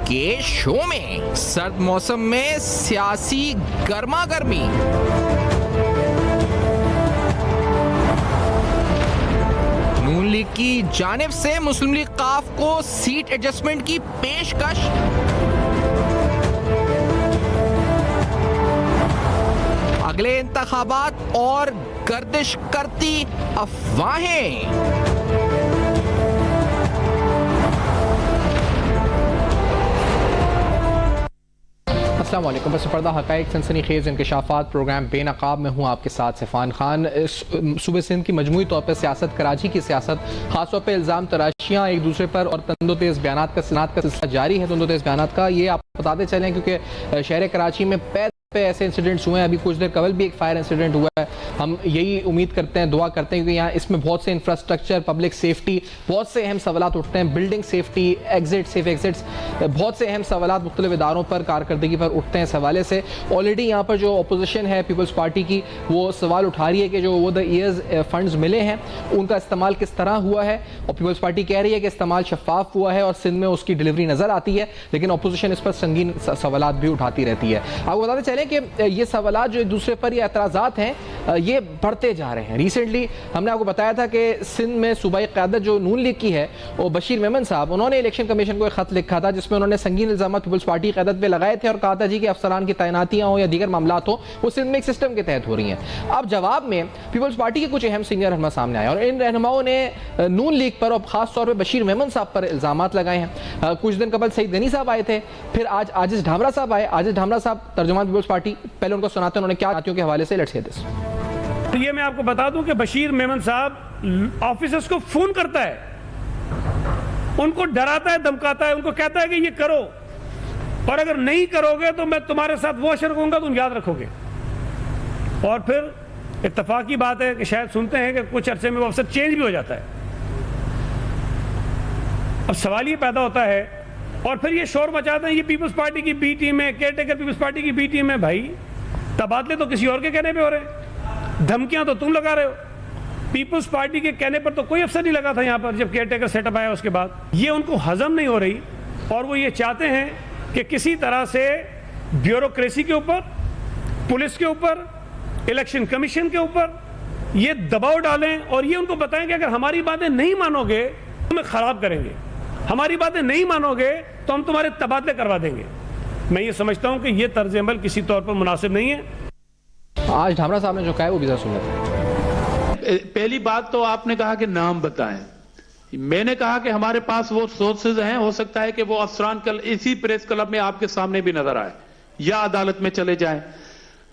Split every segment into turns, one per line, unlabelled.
के शो में सर्द मौसम में सियासी गर्मा गर्मी। नून लीग की जानिब से मुस्लिम लीग काफ को सीट एडजस्टमेंट की पेशकश। अगले इंतखाबात और गर्दिश करती अफवाहें। अस्सलाम वालेकुम। बस पर्दा हक़ाइक़ सनसनीखेज़ इंकशाफ़ात प्रोग्राम बेनकाब में हूँ आपके साथ सिफ़ान खान। सूबे सिंध की मजमूई तौर पर सियासत, कराची की सियासत, ख़ासतौर पर इल्ज़ाम तराशियाँ एक दूसरे पर और तंदो तेज़ बयानात का सनात का सिलसिला जारी है। तंदो तेज़ बयानात का ये आप बताते चलें क्योंकि शहर कराची में पे ऐसे इंसिडेंट्स हुए हैं। अभी कुछ देर कबल भी एक फायर इंसिडेंट हुआ है। हम यही उम्मीद करते हैं, दुआ करते हैं, क्योंकि यहाँ इसमें बहुत से इंफ्रास्ट्रक्चर, पब्लिक सेफ्टी, बहुत से अहम सवालात उठते हैं। Building safety, exit, safe exits, बहुत से अहम सवालात मुख्तलिफ इदारों पर कारकर्दगी पर उठते हैं। इस हवाले से ऑलरेडी यहाँ पर जो अपोजिशन है पीपल्स पार्टी की, वो सवाल उठा रही है कि जो वो द ईयर्स फंड्स मिले हैं उनका इस्तेमाल किस तरह हुआ है। और पीपल्स पार्टी कह रही है कि इस्तेमाल शफाफ हुआ है और सिंध में उसकी डिलीवरी नजर आती है, लेकिन अपोजिशन इस पर संगीन सवालात भी उठाती रहती है। आपको बताते चलें कि ये सवालात जो एक दूसरे पर ये एतराज़ात हैं ये बढ़ते जा रहे हैं। रिसेंटली हमने आपको बताया था कि सिंध में सूबाई क़यादत जो नून लीग की है, वो बशीर मेमन साहब, उन्होंने इलेक्शन कमीशन को एक ख़त लिखा था जिसमें उन्होंने संगीन इल्ज़ाम पीपल्स पार्टी क़यादत पे लगाए थे और कहा था जी कि अफसरान की तैनातियाँ हो या दीगर मामलात हो वो सिंध में एक सिस्टम के तहत हो रही हैं। अब जवाब में पीपल्स पार्टी के कुछ अहम सीनियर रहनुमा सामने आए और इन रहनुमाओं ने नून लीग पर और ख़ास तौर पर बशीर मेमन साहब पर इल्ज़ाम लगाए हैं। कुछ दिन कबल सईद गनी साहब आए थे, फिर आज आजिज़ ढामरा साहब आए। आजिज़ ढामरा साहब तर्जुमान पीपल्स पार्टी, पहले उनको सुनाते हैं उन्होंने क्या साथियों के हवाले से। Let's hear this.
तो ये मैं आपको बता दूं कि बशीर मेमन साहब ऑफिसर्स को फोन करता है, उनको डराता है, धमकाता है, उनको कहता है कि ये करो और अगर नहीं करोगे तो मैं तुम्हारे साथ वो अशर करूंगा, तुम याद रखोगे। और फिर इत्तेफाक की बात है कि शायद सुनते हैं कि कुछ अरसे में वो अफसर चेंज भी हो जाता है। अब सवाल ये पैदा होता है और फिर ये शोर मचाते हैं ये पीपल्स पार्टी की बी टीम है, केयर टेकर पीपल्स पार्टी की बी टीम है। भाई तबादले तो किसी और के कहने पे हो रहे हैं, धमकियां तो तुम लगा रहे हो। पीपल्स पार्टी के कहने पर तो कोई अफसर नहीं लगा था यहाँ पर जब केयर टेकर सेटअप आया उसके बाद। ये उनको हजम नहीं हो रही और वो ये चाहते हैं कि किसी तरह से ब्यूरोक्रेसी के ऊपर, पुलिस के ऊपर, इलेक्शन कमीशन के ऊपर ये दबाव डालें और ये उनको बताएं कि अगर हमारी बातें नहीं मानोगे तो हमें खराब करेंगे, हमारी बातें नहीं मानोगे तो हम तुम्हारे तबादले करवा देंगे। मैं ये समझता हूं कि ये तर्ज अमल किसी तौर पर मुनासिब नहीं है।
आज ढामरा साहब ने जो कहा है वो भी जरा सुन लेते हैं।
पहली बात तो आपने कहा कि नाम बताएं। मैंने कहा कि हमारे पास वो सोर्सेज हैं, हो सकता है कि वो अफसरान कल इसी प्रेस क्लब में आपके सामने भी नजर आए या अदालत में चले जाएं।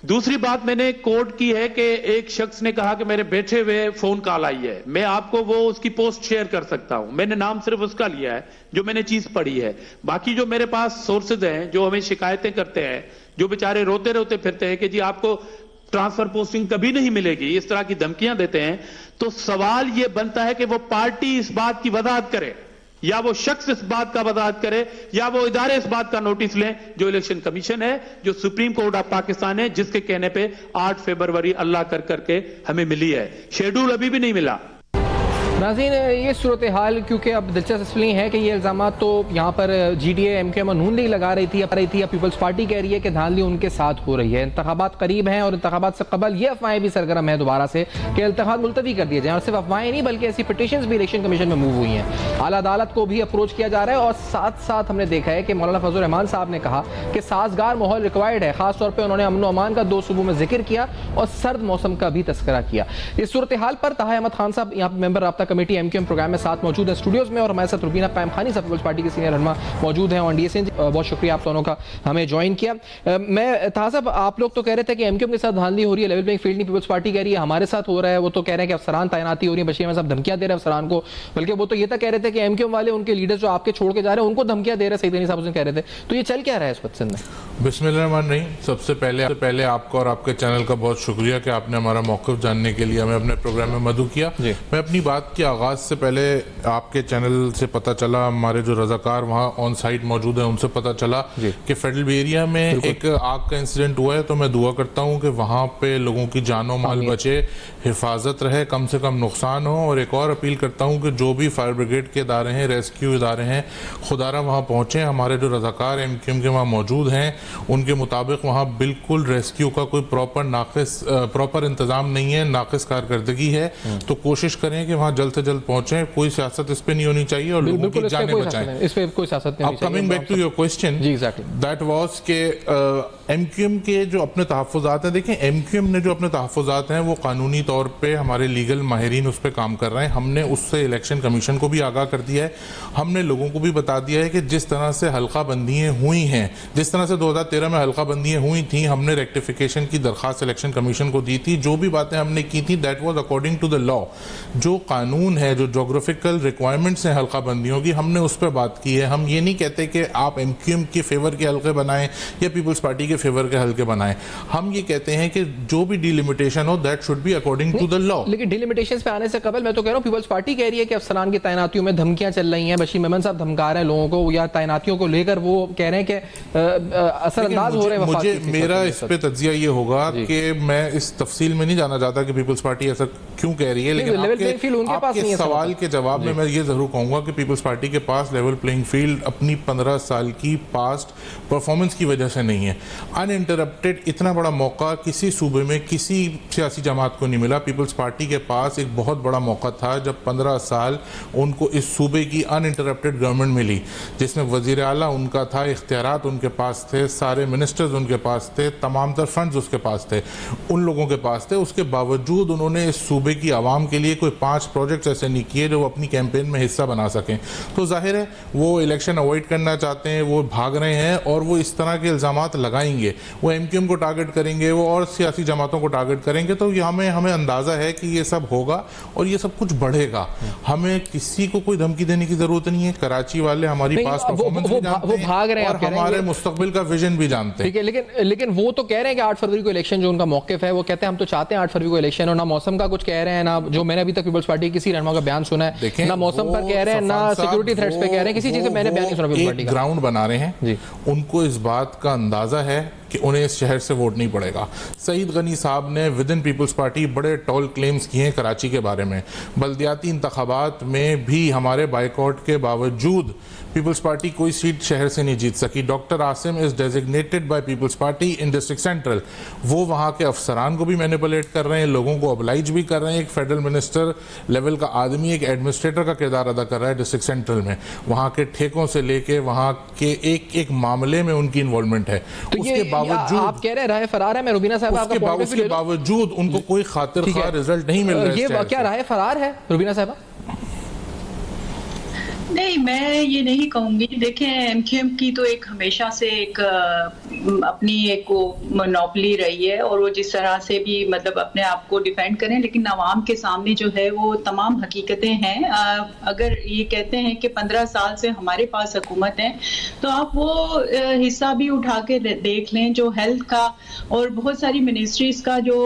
दूसरी बात मैंने कोर्ट की है कि एक शख्स ने कहा कि मेरे बैठे हुए फोन कॉल आई है, मैं आपको वो उसकी पोस्ट शेयर कर सकता हूं। मैंने नाम सिर्फ उसका लिया है जो मैंने चीज पढ़ी है। बाकी जो मेरे पास सोर्सेज हैं जो हमें शिकायतें करते हैं, जो बेचारे रोते रोते फिरते हैं कि जी आपको ट्रांसफर पोस्टिंग कभी नहीं मिलेगी, इस तरह की धमकियां देते हैं, तो सवाल यह बनता है कि वो पार्टी इस बात की वजाहत करे या वो शख्स इस बात का वजाहत करे या वो इदारे इस बात का नोटिस लें जो इलेक्शन कमीशन है, जो सुप्रीम कोर्ट ऑफ पाकिस्तान है, जिसके कहने पे 8 फरवरी अल्लाह कर करके हमें मिली है। शेड्यूल अभी भी नहीं मिला।
नाज़रीन, ये सूरत हाल क्योंकि अब दिलचस्प इसलिए है कि ये इल्ज़ाम तो यहाँ पर GDA, MKM और नून लीग लगा रही थी या पीपल्स पार्टी कह रही है कि धांधली उनके साथ हो रही है। इंतखाबात करीब हैं और इंतखाबात से कबल ये अफवाहें भी सरगर्म है दोबारा से कि इंतखाब मुलतवी कर दिए जाएं। और सिर्फ अफवाहें नहीं बल्कि ऐसी पिटीशंस भी इलेक्शन कमीशन में मूव हुई हैं। आला अदालत को भी अप्रोच किया जा रहा है और साथ साथ हमने देखा है कि मौलाना फजल रहमान साहब ने कहा कि साजगार माहौल रिक्वायर्ड है। खासतौर पर उन्होंने अमन अमान का 2 सूबों में जिक्र किया और सर्द मौसम का भी तस्करा किया। इस सूरत हाल पर ताहा अहमद खान साहब यहाँ मेंबर राब्ता कमेटी MKM प्रोग्राम में साथ मौजूद है स्टूडियोज में और हमारे साथ रुबीना पैम खानी साहब पीपल्स पार्टी के सीनियर रहनुमा मौजूद हैं ऑन DSN। बहुत शुक्रिया आप दोनों का हमें ज्वाइन किया। मैं ताहा साहब, आप लोग तो कह रहे थे कि MKM के साथ धांधली हो रही है, लेवल प्लेइंग फील्ड नहीं पीपल्स पार्टी कह रही है हमारे साथ हो रहा है। वो तो कह रहे हैं कि अफसरान तैनाती हो रही है, बशीर साहब धमकियां दे रहे हैं अफसरान को, बल्कि वो तो ये तक कह रहे थे कि MKM वाले उनके लीडर जो आपके छोड़ के जा रहे हैं उनको धमकियां दे रहे हैं, सईद गनी साहब उस दिन कह रहे थे। तो ये चल क्या रहा है इस वक्त सिंध में?
बिस्मिल्लाहिर्रहमानिर्रहीम। सबसे पहले आपका और आपके चैनल का बहुत शुक्रिया कि आपने हमारा मौक़िफ़ जानने के लिए हमें अपने प्रोग्राम में मदऊ किया। मैं अपनी बात के आगाज़ से पहले आपके चैनल से पता चला, हमारे जो रजाकार वहाँ ऑन साइट मौजूद हैं उनसे पता चला कि फेडरल एरिया में एक आग का इंसिडेंट हुआ है। तो मैं दुआ करता हूँ कि वहाँ पे लोगों की जानो माल बचे, हिफाजत रहे, कम से कम नुकसान हो। और एक और अपील करता हूँ कि जो भी फायर ब्रिगेड के इदारे हैं, रेस्क्यू इदारे हैं, खुदारा वहाँ पहुँचें। हमारे जो रजाकार MQM के वहाँ मौजूद हैं उनके मुताबिक वहाँ बिल्कुल रेस्क्यू का कोई प्रॉपर इंतज़ाम नहीं है, नाकिस कारकर्दगी है। तो कोशिश करें कि वहाँ जल्द से जल्द पहुँचें। कोई सियासत इस पे नहीं होनी चाहिए और लोगों की जानें बचाएं।
इस पे कोई सियासत नहीं होनी चाहिए।
Coming back to your question,
जी एग्जैक्टली,
दैट वाज के MQM के जो अपने तहफ़्फ़ुज़ात हैं, देखें MQM ने जो अपने तहफ़्फ़ुज़ात हैं वो कानूनी तौर पे हमारे लीगल माहिरीन उस पर काम कर रहे हैं। हमने उससे इलेक्शन कमीशन को भी आगाह कर दिया है, हमने लोगों को भी बता दिया है कि जिस तरह से हल्का बंदियाँ हुई हैं, जिस तरह से 2013 में हल्का बंदियाँ हुई थी, हमने रेक्टिफिकेशन की दरख्वास्त इलेक्शन कमीशन को दी थी। जो भी बातें हमने की थी that was according to the law. जो कानून है, जो जोग्राफिकल रिक्वायरमेंट्स हैं हल्का बंदियों की, हमने उस पर बात की है। हम ये नहीं कहते कि आप MQM के फेवर के हल्के बनाएं या पीपल्स पार्टी के फेवर के हल्के बनाएं। हम ये कहते हैं कि जो भी डिलिमिटेशन हो that should be according to the law.
लेकिन डिलिमिटेशंस पे आने से कबल मैं तो कह रहा हूँ पीपल्स पार्टी कह रही है कि अफसरान की तैनातियों में धमकियां चल रही हैं, बशीर मेमन साहब धमका रहे हैं लोगों को, या तैनातियों को लेकर वो कह रहे हैं कि असरअंदाज हो रहे हैं।
मुझे मेरा इस पे तज्जिया ये होगा कि मैं इस तफसील में नहीं जाना चाहता कि पीपल्स पार्टी ऐसा क्यों कह रही है, लेकिन आपके सवाल के जवाब में मैं ये जरूर कहूंगा कि पीपल्स पार्टी के पास लेवल प्लेइंग फील्ड अपनी 15 साल की पास्ट परफॉर्मेंस की वजह से नहीं है। अनइंटरप्टेड इतना बड़ा मौका किसी सूबे में किसी सियासी जमात को नहीं मिला। पीपल्स पार्टी के पास एक बहुत बड़ा मौका था जब 15 साल उनको इस सूबे की अनइंटरप्टेड गवर्नमेंट मिली, जिसमें वजीर आला उनका था, इख्तियारात उनके पास थे, सारे मिनिस्टर्स उनके पास थे, तमाम तर फंड्स उसके पास थे, उन लोगों के पास थे। उसके बावजूद उन्होंने इस सूबे की आवाम के लिए कोई 5 प्रोजेक्ट्स ऐसे नहीं किए जो वो अपनी कैंपेन में हिस्सा बना सकें। तो जाहिर है वो इलेक्शन अवॉइड करना चाहते हैं, वो भाग रहे हैं और वो इस तरह के इल्ज़ामात लगाएंगे, वो MQM को टारगेट करेंगे, वो और सियासी जमातों को टारगेट करेंगे। तो हमें अंदाज़ा है कि ये सब होगा और ये सब कुछ बढ़ेगा। हमें किसी को कोई धमकी देने की जरूरत नहीं है। कराची वाले हमारी पास परफॉर्मेंस भी जानते हैं और हमारे मुस्तकबिल का विजन भी जानते हैं।
ठीक है, लेकिन वो तो कह रहे हैं कि 8 फरवरी को इलेक्शन जो उनका मौक़िफ़ है, वो कहते हैं हम तो चाहते हैं 8 फरवरी को इलेक्शन, और ना मौसम का कुछ कह रहे हैं, ना जो मैंने अभी तक पीपल्स पार्टी किसी रहनुमा का बयान सुना है, ना मौसम पर कह रहे हैं, ना सिक्योरिटी थ्रेट्स पे कह रहे हैं, किसी चीज़ से मैंने बयान नहीं सुना पीपल्स पार्टी का।
ग्राउंड बना रहे हैं, उनको इस बात का अंदाजा है कि उन्हें इस शहर से वोट नहीं पड़ेगा। सईद गनी साहब ने विद इन पीपल्स पार्टी बड़े टॉल क्लेम्स किए हैं कराची के बारे में। बल्दियाती इंतखाबात में भी हमारे बाइकआउट के बावजूद पीपल्स पार्टी कोई सीट शहर से नहीं जीत सकी। Doctor Asim is designated by Peoples Party in district central. वो वहाँ के अफसरान को भी मैनिपुलेट कर रहे हैं, लोगों को ऑब्लाइज भी कर रहे हैं। एक फेडरल मिनिस्टर लेवल का आदमी एक एडमिनिस्ट्रेटर का किरदार अदा कर रहा है डिस्ट्रिक्ट सेंट्रल में। वहाँ के ठेकों से लेके वहाँ के एक एक मामले में उनकी इन्वॉल्वमेंट है।
तो उसके बावजूद आप कह रहे हैं राय फरार है। मैं रुबीना साहब
उसके बावजूद उनको कोई खातिर खा रिजल्ट नहीं मिल रहा है।
ये क्या राय फरार है रुबीना साहब?
नहीं, मैं ये नहीं कहूँगी। देखें, MQM की तो एक हमेशा से एक अपनी एक मोनोपोली रही है और वो जिस तरह से भी मतलब अपने आप को डिफेंड करें, लेकिन आवाम के सामने जो है वो तमाम हकीकतें हैं। अगर ये कहते हैं कि 15 साल से हमारे पास हुकूमत है, तो आप वो हिस्सा भी उठा के देख लें जो हेल्थ का और बहुत सारी मिनिस्ट्रीज का जो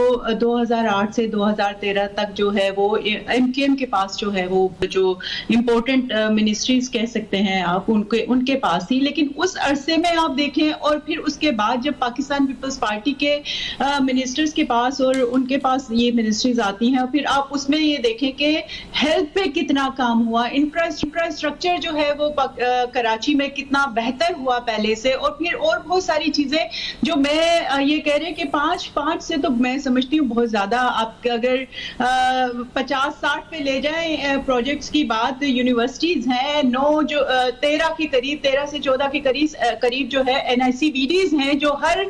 2008 से 2013 तक जो है वो MQM के पास जो है वो जो इम्पोर्टेंट मिनिस्ट्रीज कह सकते हैं आप उनके पास थी। लेकिन उस अरसे में आप देखें और फिर उसके बाद जब पाकिस्तान पीपल्स पार्टी के मिनिस्टर्स के पास और उनके पास ये मिनिस्ट्रीज आती हैं, और फिर आप उसमें ये देखें कि हेल्थ पे कितना काम हुआ, इंफ्रास्ट्रक्चर जो है वो कराची में कितना बेहतर हुआ पहले से, और फिर और बहुत सारी चीजें जो मैं ये कह रहे हैं कि 5 से तो मैं समझती हूँ बहुत ज्यादा। आप अगर 50-60 पे ले जाएं प्रोजेक्ट्स की बात, यूनिवर्सिटीज हैं 9 जो 13 के करीब 13 से 14 के करीब जो है NICVDs हैं जो हर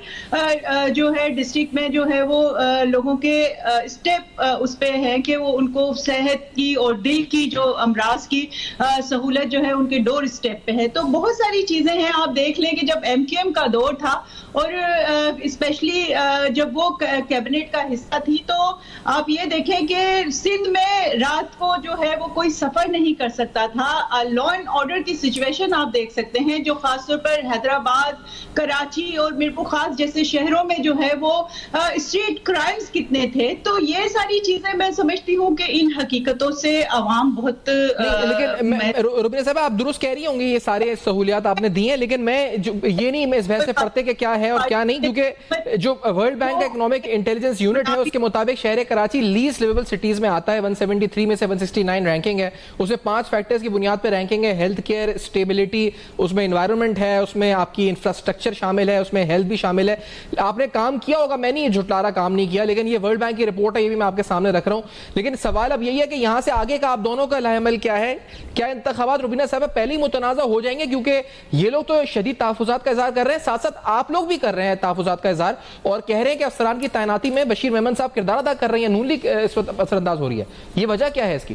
जो है डिस्ट्रिक्ट में जो है वो लोगों के स्टेप उस पे है कि वो उनको सेहत की और दिल की जो अमराज की सहूलत जो है उनके डोर स्टेप पे है। तो बहुत सारी चीजें हैं। आप देख लें कि जब MQM का दौर था और स्पेशली जब वो कैबिनेट का हिस्सा थी, तो आप ये देखें कि सिंध में रात को जो है वो कोई सफर नहीं कर सकता था। लॉ एंड ऑर्डर की सिचुएशन आप देख सकते हैं, जो खासतौर पर हैदराबाद, कराची और मीरपुर खास जैसे शहरों में जो है वो स्ट्रीट क्राइम्स कितने थे। तो ये सारी चीजें मैं समझती हूँ कि इन हकीकतों से अवाम बहुत
लेकिन रुबीना साहब, आप दुरुस्त कह रही होंगी, ये सारे सहूलियात आपने दी हैं, लेकिन मैं ये नहीं मैं इस बहस से पढ़ते कि क्या है और क्या नहीं, क्योंकि जो वर्ल्ड बैंक का इकोनॉमिक इंटेलिजेंस यूनिट है उसके मुताबिक शहर कराची लीस्ट लिवेबल सिटीज में आता है। 173 में से 169 रैंकिंग है। उसमें 5 फैक्टर्स की बुनियाद पर रैंकिंग है। हेल्थ केयर, स्टेबिलिटी, उसमें एनवायरनमेंट है, उसमें आपकी इंफ्रास्ट्रक्चर शामिल है, उसमें हेल्थ भी शामिल है। आपने काम किया होगा, मैं नहीं झुटला रहा काम नहीं किया, लेकिन ये वर्ल्ड बैंक की रिपोर्ट है, ये भी मैं आपके सामने रख रहा हूं। लेकिन सवाल अब यही है कि यहां से आगे का आप दोनों का लाहेमल क्या है? क्या इंतखाबात रुबीना साहब पहले ही मुतनाज़ा हो जाएंगे? क्योंकि ये लोग तो शदीद तहफ़्फ़ुज़ात का इज़हार कर रहे हैं, साथ साथ आप लोग भी कर रहे हैं तहफ़्फ़ुज़ात का इज़हार, और कह रहे हैं कि अफसरान की तैनाती में बशीर मेमन साहब किरदार अदा कर रही है, नून लीग इस वक्त असरअंदाज हो रही है। ये वजह क्या है इसकी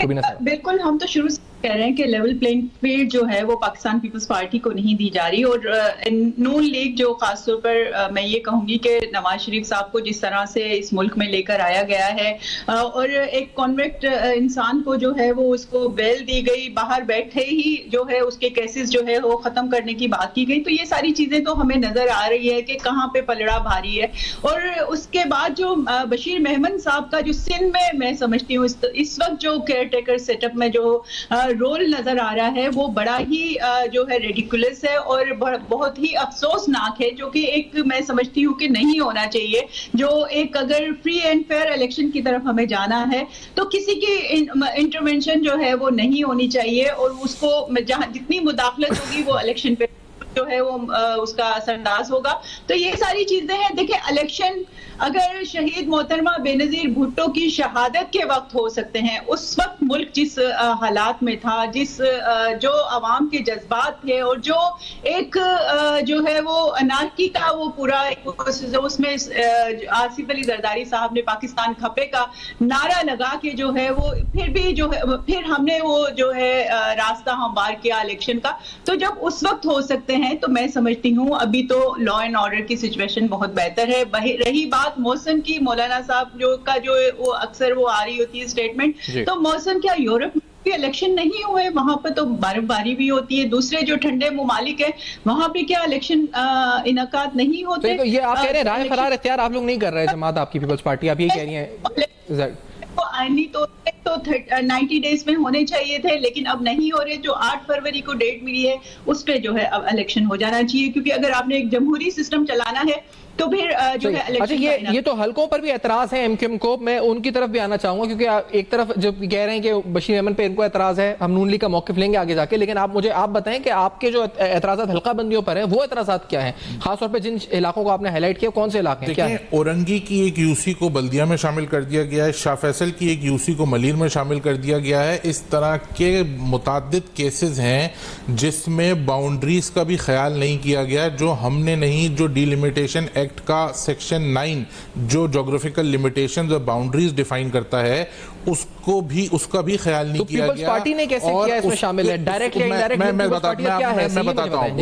रुबीना साहब?
बिल्कुल, हम तो शुरू से कह रहे हैं कि लेवल प्लेइंग फील्ड जो है वो पाकिस्तान पीपल्स पार्टी को नहीं दी जा रही, और नून लीग जो खासतौर पर मैं ये कहूंगी कि नवाज शरीफ साहब को जिस तरह से इस मुल्क में लेकर आया गया है, और एक कॉन्विक्ट इंसान को जो है वो उसको बेल दी गई, बाहर बैठे ही जो है उसके केसेस जो है वो खत्म करने की बात की गई। तो ये सारी चीजें तो हमें नजर आ रही है कि कहाँ पे पलड़ा भारी है। और उसके बाद जो बशीर मेमन साहब का जो सिंध में मैं समझती हूँ इस वक्त जो केयर टेकर सेटअप में जो रोल नजर आ रहा है वो बड़ा ही जो है रेडिकुलस है और बहुत ही अफसोसनाक है, जो कि एक मैं समझती हूँ कि नहीं होना चाहिए। जो एक अगर फ्री एंड फेयर इलेक्शन की तरफ हमें जाना है तो किसी की इंटरवेंशन जो है वो नहीं होनी चाहिए, और उसको जहां जितनी मुदाखलत होगी वो इलेक्शन पे जो है वो उसका असरअंदाज होगा। तो ये सारी चीजें हैं। देखिए, इलेक्शन अगर शहीद मोहतरमा बेनजीर भुट्टो की शहादत के वक्त हो सकते हैं, उस वक्त मुल्क जिस हालात में था, जिस जो अवाम के जज्बात थे, और जो एक जो है वो अनारकी का वो पूरा उसमें आसिफ अली जरदारी साहब ने पाकिस्तान खपे का नारा लगा के जो है वो फिर भी जो है फिर हमने वो जो है रास्ता हमवार किया इलेक्शन का। तो जब उस वक्त हो सकते हैं तो मैं समझती हूँ अभी तो लॉ एंड ऑर्डर की सिचुएशन बहुत बेहतर है। रही बात मौसम की, मौलाना साहब जो वो अक्सर वो आ रही होती है स्टेटमेंट, तो मौसम क्या यूरोप में इलेक्शन नहीं हुए? वहां पर तो बर्फबारी भी होती है। दूसरे जो ठंडे ममालिक है वहां पे क्या इलेक्शन इनकाद नहीं होते?
तो ये आप कह रहे हैं राय फरार इख्तियार आप लोग नहीं कर रहे हैं, जमात आपकी पीपल्स पार्टी, आप ये कह रही हैं?
आईनी तो 90 डेज में होने चाहिए थे, लेकिन अब नहीं हो रहे। जो 8 फरवरी को डेट मिली है उस पे जो है अब इलेक्शन हो जाना चाहिए, क्योंकि अगर आपने एक जमहूरी सिस्टम चलाना है तो फिर जो है
अच्छा, ये तो हलकों पर भी एतराज है एमक्यूएम को, मैं उनकी तरफ भी आना चाहूंगा, क्योंकि एक तरफ जब कह रहे हैं कि बशीर मेमन पे इनको एतराज है, हम नून लीग का मौकिफ लेंगे आगे जाके, लेकिन आप बताएं कि आपके जो एतराज़ात हल्का बंदियों पर है वो एतराज़ात क्या है, खासतौर पर जिन इलाकों को आपने हाईलाइट किया, कौन से इलाके हैं? क्या है?
औरंगी की एक यूसी को बल्दिया में शामिल कर दिया गया है, शाह फैसल की एक यूसी को मलीर में शामिल कर दिया गया है। इस तरह के मुताद्दिद केसेस हैं जिसमें बाउंड्रीज का भी ख्याल नहीं किया गया, जो हमने नहीं, जो डिलिमिटेशन एक्ट का सेक्शन 9 जो ज्योग्राफिकल लिमिटेशंस और बाउंड्रीज डिफाइन करता है उसका भी ख्याल नहीं किया गया।
पार्टी ने कैसे किया इसमें शामिल है? डायरेक्टली इनडायरेक्टली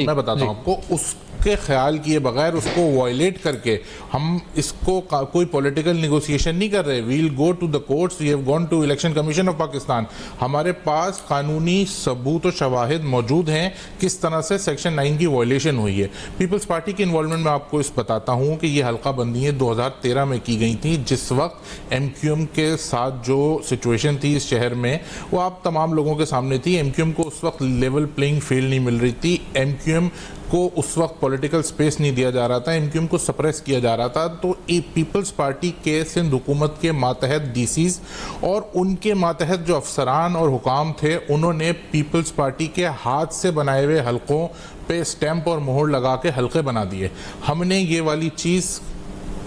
मैं बताता हूं आपको, उसके ख्याल किए बगैर, उसको वायलेट करके हम इसको कोई पॉलिटिकल नेगोशिएशन नहीं कर रहे। We'll go to the courts, we have gone to Election Commission of Pakistan. हमारे पास कानूनी सबूत और शवाहिद मौजूद हैं किस तरह से सेक्शन 9 की वायलेशन हुई है। पीपल्स पार्टी की इन्वॉल्वमेंट में आपको इस बताता हूं कि ये हल्का बंदियां 2013 में की गई थी, जिस वक्त एमक्यूएम के साथ जो सिचुएशन थी इस शहर में वो आप तमाम लोगों के सामने थी। एमक्यूएम को उस वक्त लेवल प्लेइंग फील्ड नहीं मिल रही थी, एमक्यूएम को उस वक्त पॉलिटिकल स्पेस नहीं दिया जा रहा था, एमक्यूएम को सप्रेस किया जा रहा था। तो पीपल्स पार्टी के सिंध हुकूमत के मातहत डीसीज और उनके मातहत जो अफसरान और हुकाम थे, उन्होंने पीपल्स पार्टी के हाथ से बनाए हुए हलकों पे स्टैंप और मोहर लगा के हलके बना दिए। हमने ये वाली चीज़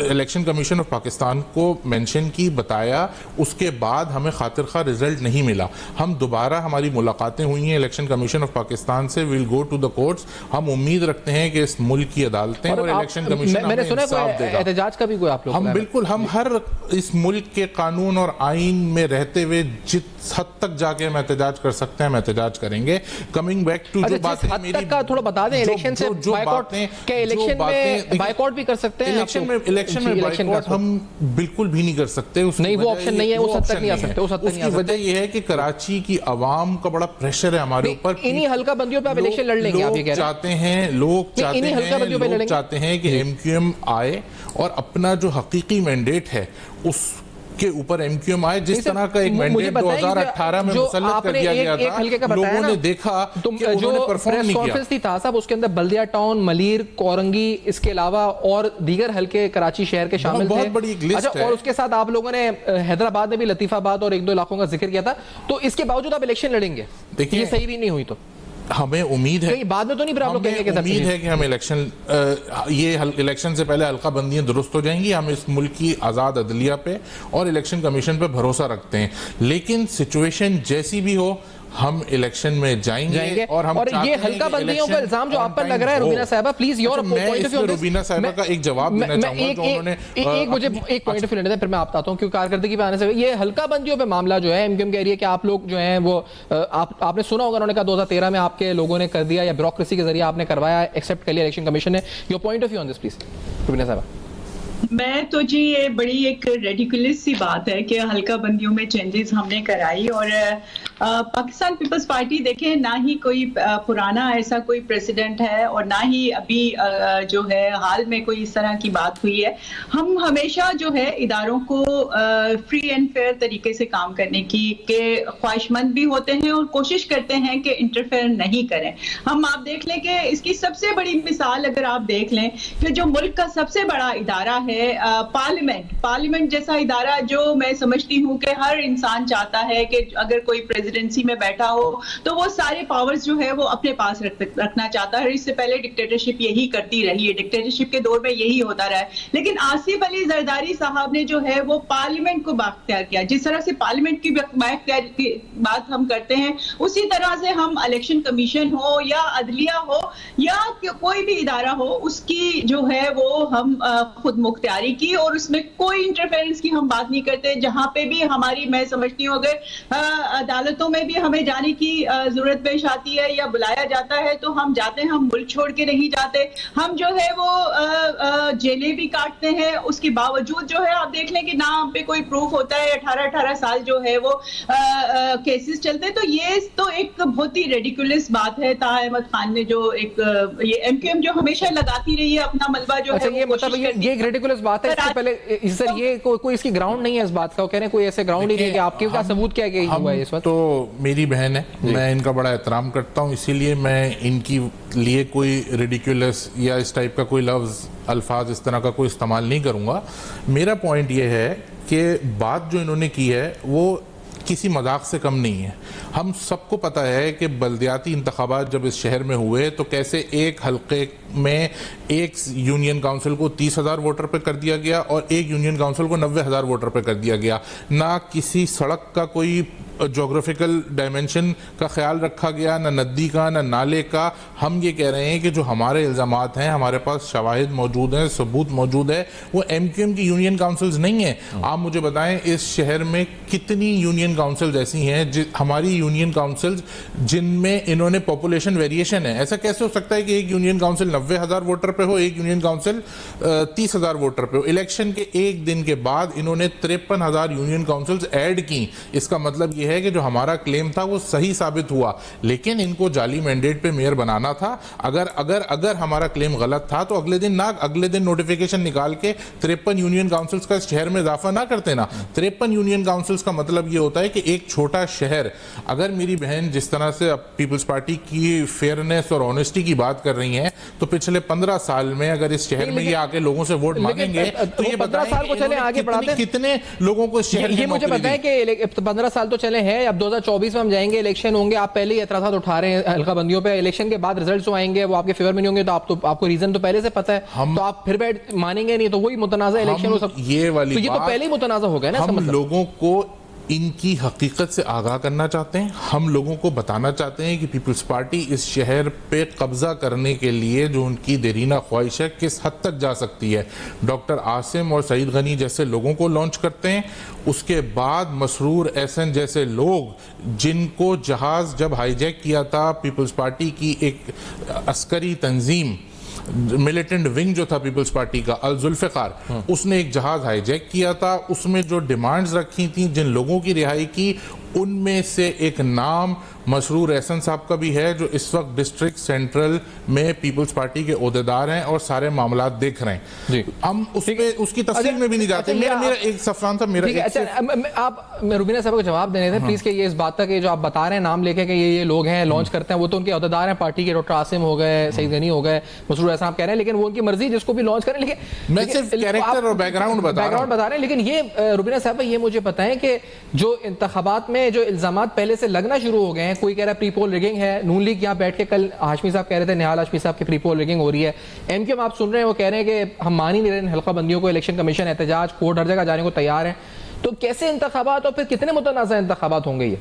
इलेक्शन कमीशन ऑफ पाकिस्तान को मेंशन की, बताया, उसके बाद हमें खातिर खा रिजल्ट नहीं मिला। हम दोबारा हमारी मुलाकातें हुई हैं इलेक्शन कमीशन ऑफ पाकिस्तान से, will go to the courts. हम उम्मीद रखते हैं कि इस मुल्क की अदालतें और इलेक्शन कमीशन
मैंने सुना एहतजाज का भी कोई आप लोग?
हम बिल्कुल, हम हर इस मुल्क के कानून और आइन में रहते हुए जितने हद तक जाके हम एहतजाज कर सकते हैं, हम एहतजाज करेंगे। कमिंग बैक टू जो बात है मेरी
का थोड़ा बता दें, इलेक्शन से बायकॉट, क्या इलेक्शन में बायकॉट भी कर सकते हैं?
इलेक्शन में बायकॉट हम बिल्कुल भी नहीं कर सकते,
नहीं वो ऑप्शन नहीं है, उस हद तक नहीं आ सकते।
उसकी वजह यह है कि कराची की आवाम का बड़ा प्रेशर है हमारे ऊपर।
इन्हीं हल्का बंदियों पे आप इलेक्शन लड़ लेंगे, आप ये कह रहे हैं? लोग चाहते हैं कि
MQM आए और अपना जो हकीकी मैंडेट है उस के ऊपर MQM आए। जिस तरह का एक मैंडेट 2018 में मुसल्लत कर दिया गया था, लोगों ने देखा कि उन्होंने परफॉर्म नहीं किया।
थी था साहब, उसके अंदर बल्दिया टाउन, मलीर, कोरंगी, इसके अलावा और दीगर हल्के कराची शहर के शामिल थे।
बहुत बड़ी एक लिस्ट है।
और उसके साथ आप लोगों ने हैदराबाद में भी लतीफाबाद और एक दो इलाकों का जिक्र किया था। तो इसके बावजूद आप इलेक्शन लड़ेंगे? देखिए, ये सही भी नहीं हुई तो
हमें उम्मीद है,
बाद में तो नहीं, आप लोग कहेंगे कि
उम्मीद है कि हम इलेक्शन से पहले हल्का बंदियां दुरुस्त हो जाएंगी। हम इस मुल्क की आज़ाद अदलिया पे और इलेक्शन कमीशन पे भरोसा रखते हैं, लेकिन सिचुएशन जैसी भी हो हम इलेक्शन में जाएंगे। और
ये हल्का बंदियों का इल्जाम जो आप पर लग रहा है, रुबीना साहबा please your point of view.
Rubina साहबा का एक जवाब देना चाहूंगा।
मुझे एक पॉइंट ऑफ व्यू लेने दें, फिर मैं आप आता हूं, क्योंकि कारकर्दगी पे आने से ये हल्का बंदियों पे मामला जो है, MQM कह रही है कि आप लोग जो हैं वो आपने सुना होगा, उन्होंने कहा 2013 में आपके लोगों ने कर दिया या ब्यूरोक्रेसी के जरिए आपने करवाया, एक्सेप्ट कर लिया इलेक्शन कमीशन ने। Your point of view on this please Rubina साहबा।
मैं तो जी, ये बड़ी एक रेडिकुलस सी बात है कि हल्का बंदियों में चेंजेस हमने कराई। और पाकिस्तान पीपल्स पार्टी देखें, ना ही कोई पुराना ऐसा कोई प्रेसिडेंट है और ना ही अभी जो है हाल में कोई इस तरह की बात हुई है। हम हमेशा जो है इदारों को फ्री एंड फेयर तरीके से काम करने की के ख्वाहिशमंद भी होते हैं और कोशिश करते हैं कि इंटरफेयर नहीं करें। हम आप देख लें कि इसकी सबसे बड़ी मिसाल अगर आप देख लें कि जो मुल्क का सबसे बड़ा इदारा है पार्लियामेंट जैसा इदारा, जो मैं समझती हूँ कि हर इंसान चाहता है कि अगर कोई प्रेसिडेंसी में बैठा हो तो वो सारे पावर्स जो है वो अपने पास रखना चाहता है। इससे पहले डिक्टेटरशिप यही करती रही है, डिक्टेटरशिप के दौर में यही होता रहा है। लेकिन आसिफ अली जरदारी साहब ने जो है वो पार्लियामेंट को बाख्तियार किया। जिस तरह से पार्लियामेंट की बाख्तियार की बात हम करते हैं, उसी तरह से हम इलेक्शन कमीशन हो या अदलिया हो या कोई भी इदारा हो, उसकी जो है वो हम खुद मुख्तियारी की और उसमें कोई इंटरफेरेंस की हम बात नहीं करते। जहां पे भी हमारी, मैं समझती हूँ अगर अदालतों में भी हमें जाने की जरूरत पेश आती है या बुलाया जाता है तो हम जाते हैं, हम मुल्क छोड़ के नहीं जाते। हम जो है वो जेलें भी काटते हैं, उसके बावजूद जो है आप देख लें कि ना हम पे कोई प्रूफ होता है। 18-18 साल जो है वो केसेस चलते हैं। तो ये तो एक बहुत ही रेडिकुलस बात है। ताहा अहमद खान ने जो एक ये MQM जो हमेशा लगाती रही है अपना मलबा जो है,
ये मतलब ये एक रेडिकुलस बात है। इससे पहले सर ये कोई इसकी ग्राउंड नहीं है इस बात का, कह रहे हैं कोई ऐसे ग्राउंड ही नहीं है कि आपके का सबूत क्या है हुआ है इस वक्त।
तो मेरी बहन है, मैं इनका बड़ा एहतराम करता हूँ, इसीलिए मैं इनकी लिए कोई रेडिकुलस या इस टाइप का कोई लफ्ज अल्फाज इस तरह का कोई इस्तेमाल नहीं करूंगा। मेरा पॉइंट ये है कि बात जो इन्होंने की है वो किसी मजाक से कम नहीं है। हम सबको पता है कि बल्दियाती इंतखाबात जब इस शहर में हुए तो कैसे एक हल्के में एक यूनियन काउंसिल को 30,000 वोटर पे कर दिया गया और एक यूनियन काउंसिल को 90,000 वोटर पे कर दिया गया। ना किसी सड़क का कोई जोग्राफिकल डायमेंशन का ख्याल रखा गया, ना नदी का, ना नाले का। हम ये कह रहे हैं कि जो हमारे इल्ज़ामात हैं, हमारे पास शवाहिद मौजूद हैं, सबूत मौजूद है, वो MQM की यूनियन काउंसिल्स नहीं है। आप मुझे बताएं इस शहर में कितनी यूनियन काउंसिल्स ऐसी हैं हमारी यूनियन काउंसिल्स जिनमें इन्होंने पॉपुलेशन वेरिएशन है। ऐसा कैसे हो सकता है कि एक यूनियन काउंसिल 90,000 वोटर पे हो, एक यूनियन काउंसिल 30,000 वोटर पे हो। इलेक्शन के एक दिन के बाद इन्होंने 53,000 यूनियन काउंसिल्स ऐड की। इसका मतलब यह है कि जो हमारा क्लेम था वो सही साबित हुआ, लेकिन इनको जाली मैंडेट पे मेयर बनाना था। अगर हमारा क्लेम गलत था तो अगले दिन नोटिफिकेशन निकाल के 53 यूनियन काउंसिल्स का शहर में इजाफा ना करते ना। 53 यूनियन काउंसिल्स का मतलब ये होता है कि एक छोटा शहर, अगर मेरी बहन जिस तरह से पीपल्स पार्टी की फेयरनेस और ऑनेस्टी की बात कर रही हैं, तो पिछले 15 साल में अगर इस शहर में ये आके लोगों से वोट मांगेंगे तो ये
15 साल को चले आगे बढ़ाते
कितने लोगों को शहर
ये मुझे बताएं कि 15 साल तो चले हैं, अब 2024 में हम जाएंगे, इलेक्शन होंगे, आप पहले ही एतराज़ात उठा रहे हैं हल्का बंदियों पे। इलेक्शन के बाद रिजल्ट्स जो आएंगे वो आपके फेवर में नहीं होंगे, तो आपको रीजन तो पहले से पता है, तो आप फिर मानेंगे नहीं, तो वही मुतनाज़ा इलेक्शन।
ये वाली
तो ये तो पहले ही मुतनाज़ा हो गया ना।
हम लोगों को इनकी हकीकत से आगाह करना चाहते हैं। हम लोगों को बताना चाहते हैं कि पीपल्स पार्टी इस शहर पे कब्जा करने के लिए जो उनकी देरीना ख्वाहिश है किस हद तक जा सकती है। डॉक्टर आसिम और सईद गनी जैसे लोगों को लॉन्च करते हैं, उसके बाद मसरूर एहसन जैसे लोग जिनको जहाज जब हाईजैक किया था पीपल्स पार्टी की एक अस्करी तंजीम, मिलिटेंट विंग जो था पीपल्स पार्टी का, अल जुल्फ़िकार, उसने एक जहाज हाईजैक किया था। उसमें जो डिमांड्स रखी थी जिन लोगों की रिहाई की, उनमें से एक नाम मसरूर एहसन साहब का भी है, जो इस वक्त डिस्ट्रिक्ट सेंट्रल में पीपल्स पार्टी के ओहदेदार हैं और सारे मामला देख रहे हैं। हम उसकी तफसील में भी नहीं जाते। मेरा एक सफरान था,
आप रुबीना साहब को जवाब देने थे प्लीज, कि ये इस बात तक जो आप बता रहे हैं नाम लेके कि ये लोग हैं लॉन्च करते हैं, वो तो उनके ओहदेदार हैं पार्टी के, डॉक्टर आसिम हो गए, सईद गनी हो गए, मसरूर एहसन आप कह रहे हैं, लेकिन वो उनकी मर्जी जिसको भी लॉन्च करें। लेकिन
मैं सिर्फ कैरेक्टर और बैकग्राउंड बता रहे हैं।
लेकिन ये रुबीना साहब ये मुझे बताएं कि जो इंतखाबात में जो इल्जामात पहले से लगना शुरू हो गए हैं, कोई कह रहा है प्री पोल रिगिंग है, नून लीग यहाँ बैठ के कल हाशमी साहब कह रहे थे, निहाल हाशमी साहब की प्री पोल रिगिंग हो रही है, एमक्यूएम आप सुन रहे हैं वो कह रहे हैं कि हम मान ही नहीं रहे हल्का बंदियों को, इलेक्शन कमीशन एहतजाज कोर्ट हर जगह जाने को तैयार है। तो कैसे इंतखाबात और फिर कितने मुतनाज़ा इंतखाबात होंगे ये?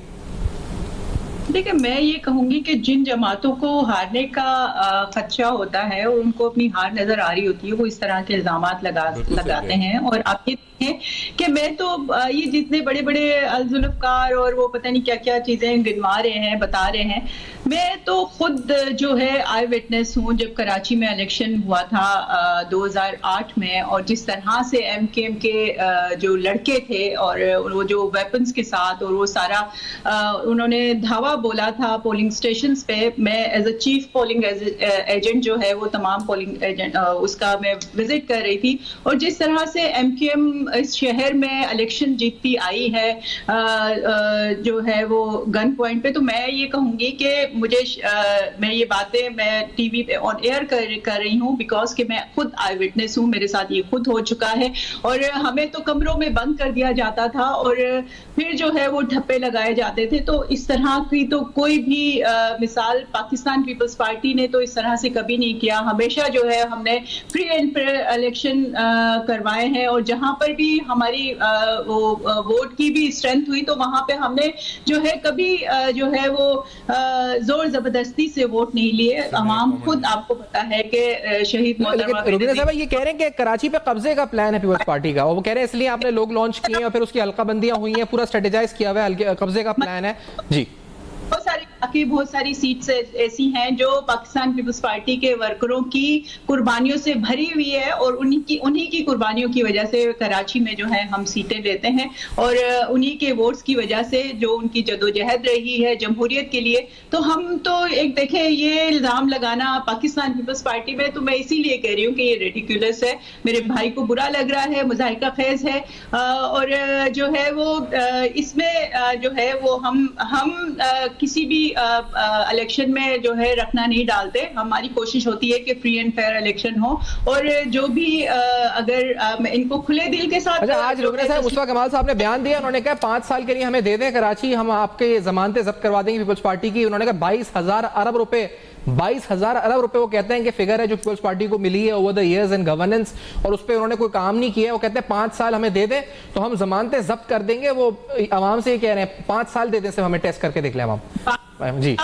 देखिए, मैं ये कहूंगी कि जिन जमातों को हारने का खदशा होता है और उनको अपनी हार नजर आ रही होती है, वो इस तरह के इल्जामात लगाते हैं। और आप ये देखें कि मैं तो ये जितने बड़े बड़े अल-जुल्फ़कार और वो पता नहीं क्या क्या चीजें गिनवा रहे हैं, बता रहे हैं, मैं तो खुद जो है आई विटनेस हूँ। जब कराची में इलेक्शन हुआ था 2008 में, और जिस तरह से एमकेएम के जो लड़के थे और वो जो वेपन्स के साथ और वो सारा उन्होंने धावा बोला था पोलिंग स्टेशंस पे, मैं as a chief polling agent जो है वो तमाम पोलिंग एजेंट उसका मैं विजिट कर रही थी, और जिस तरह से एमक्यूएम इस शहर में इलेक्शन जीतती आई है जो है वो गन पॉइंट पे, तो मैं ये कहूंगी कि मुझे मैं ये बातें मैं टीवी पे ऑन एयर कर रही हूँ बिकॉज कि मैं खुद आई विटनेस हूँ, मेरे साथ ये खुद हो चुका है। और हमें तो कमरों में बंद कर दिया जाता था और फिर जो है वो ठप्पे लगाए जाते थे। तो इस तरह की तो कोई भी मिसाल पाकिस्तान पीपल्स पार्टी ने तो इस तरह से कभी नहीं किया। हमेशा जो है हमने फ्री एंड फेयर इलेक्शन करवाए हैं, और जहां पर भी हमारी वो वोट की भी स्ट्रेंथ हुई तो वहां पे हमने जो है कभी जो है वो जोर जबरदस्ती से वोट नहीं लिए। अवाम खुद, आपको पता है कि शहीद
रुबीना साहब ये कह रहे हैं कि कराची पे कब्जे का प्लान है पीपल्स पार्टी का, और वो कह रहे हैं इसलिए आपने लोग लॉन्च किए और फिर उसकी हल्काबंदियां हुई हैं, पूरा स्ट्रेटेजाइज किया हुआ है, कब्जे का प्लान है जी।
बहुत सारी सीट्स ऐसी हैं जो पाकिस्तान पीपल्स पार्टी के वर्करों की कुर्बानियों से भरी हुई है, और उन्हीं की कुर्बानियों की वजह से कराची में जो है हम सीटें लेते हैं, और उन्हीं के वोट्स की वजह से जो उनकी जदोजहद रही है जमहूरियत के लिए। तो हम तो एक देखें, ये इल्जाम लगाना पाकिस्तान पीपल्स पार्टी में, तो मैं इसीलिए कह रही हूँ कि ये रेडिकुलस है, मेरे भाई को बुरा लग रहा है, मुज़ाहिका खेज है, और जो है वो इसमें जो है वो हम किसी भी इलेक्शन में जो है रखना नहीं डालते। हमारी कोशिश होती है कि फ्री एंड फेयर इलेक्शन हो, और जो भी अगर इनको खुले दिल के साथ।
अच्छा, आज रुबीना साहब, मुस्तफा कमाल साहब ने बयान दिया, उन्होंने कहा 5 साल के लिए हमें दे दें कराची, हम आपके जमानतें जब्त करवा देंगे पीपल्स पार्टी की। उन्होंने कहा 22,000 अरब रुपए, 22,000 अरब रुपए वो कहते हैं कि फिगर है जो पीपल्स पार्टी को मिली है over the years in governance, और उस पर उन्होंने कोई काम नहीं किया। वो कहते हैं 5 साल हमें दे दें तो हम जमानतें जब्त कर देंगे। वो आवाम से ये कह रहे हैं 5 साल दे दें, सिर्फ हमें टेस्ट करके देख लें आवाम जी।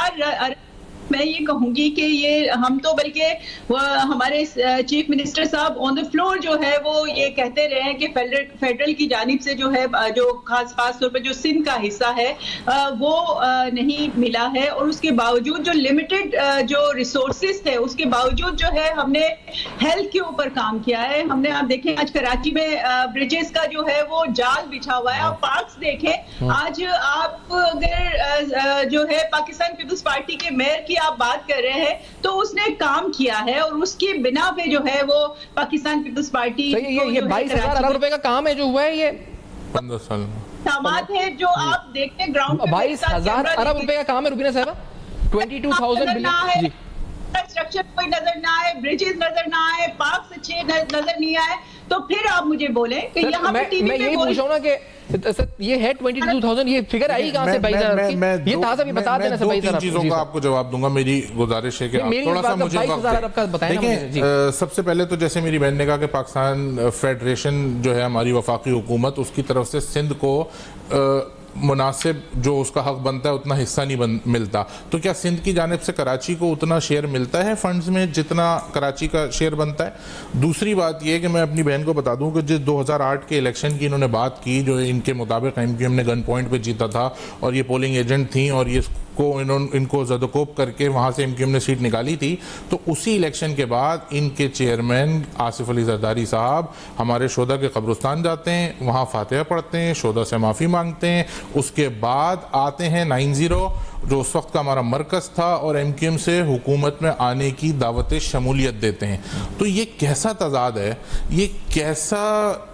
मैं ये कहूंगी कि ये हम तो, बल्कि हमारे चीफ मिनिस्टर साहब ऑन द फ्लोर जो है वो ये कहते रहे हैं कि फेडरल की जानिब से जो है जो खास तौर पर जो सिंध का हिस्सा है वो नहीं मिला है, और उसके बावजूद जो लिमिटेड जो रिसोर्सेज थे उसके बावजूद जो है हमने हेल्थ के ऊपर काम किया है। हमने, आप देखें आज कराची में ब्रिजेस का जो है वो जाल बिछा हुआ है। आप पार्क्स देखें, आज आप अगर जो है पाकिस्तान पीपल्स पार्टी के मेयर की आप बात कर रहे हैं तो उसने काम किया है, और उसके बिना पे जो है वो पाकिस्तान पीपल्स पार्टी
ये 22,000 अरब रुपए का काम है जो हुआ है, ये
15 साल
सामान है जो आप देखते हैं ग्राउंड पे।
22,000 अरब रुपए का काम है रुबीना साहब, 22,000 बिलियन जी।
स्ट्रक्चर कोई नजर ना आए, ब्रिजेस नजर ना आए, पार्क अच्छे नजर नहीं आए, तो फिर आप मुझे बोले कि यहाँ पे टीवी
मैं यही पूछ रहा हूँ ना कि ये है 22,000, ये फिगर आई कहाँ से? 22,000 की ये ताजा भी बता देना।
2-3 चीजों का आपको जवाब दूंगा। मेरी गुजारिश है कि आप थोड़ा सा मुझे देखिए। सबसे पहले तो जैसे मेरी बहन ने कहा कि पाकिस्तान फेडरेशन जो है हमारी वफाकी हुकूमत, उसकी तरफ से सिंध को मुनासिब जो उसका हक बनता है उतना हिस्सा नहीं मिलता। तो क्या सिंध की जानिब से कराची को उतना शेयर मिलता है फंड्स में जितना कराची का शेयर बनता है? दूसरी बात यह कि मैं अपनी बहन को बता दूं कि जिस 2008 के इलेक्शन की इन्होंने बात की, जो इनके मुताबिक एमक्यूएम ने गन पॉइंट पे जीता था और ये पोलिंग एजेंट थी और ये इनको ज़दकोप करके वहाँ से एमक्यूएम ने सीट निकाली थी, तो उसी इलेक्शन के बाद इनके चेयरमैन आसिफ अली जरदारी साहब हमारे शोधा के कब्रिस्तान जाते हैं, वहाँ फातिहा पढ़ते हैं, शोधा से माफ़ी मांगते हैं, उसके बाद आते हैं 90 जो उस वक्त का हमारा मरकज़ था और एमक्यूएम से हुकूमत में आने की दावत शमूलियत देते हैं। तो ये कैसा तजाद है, ये कैसा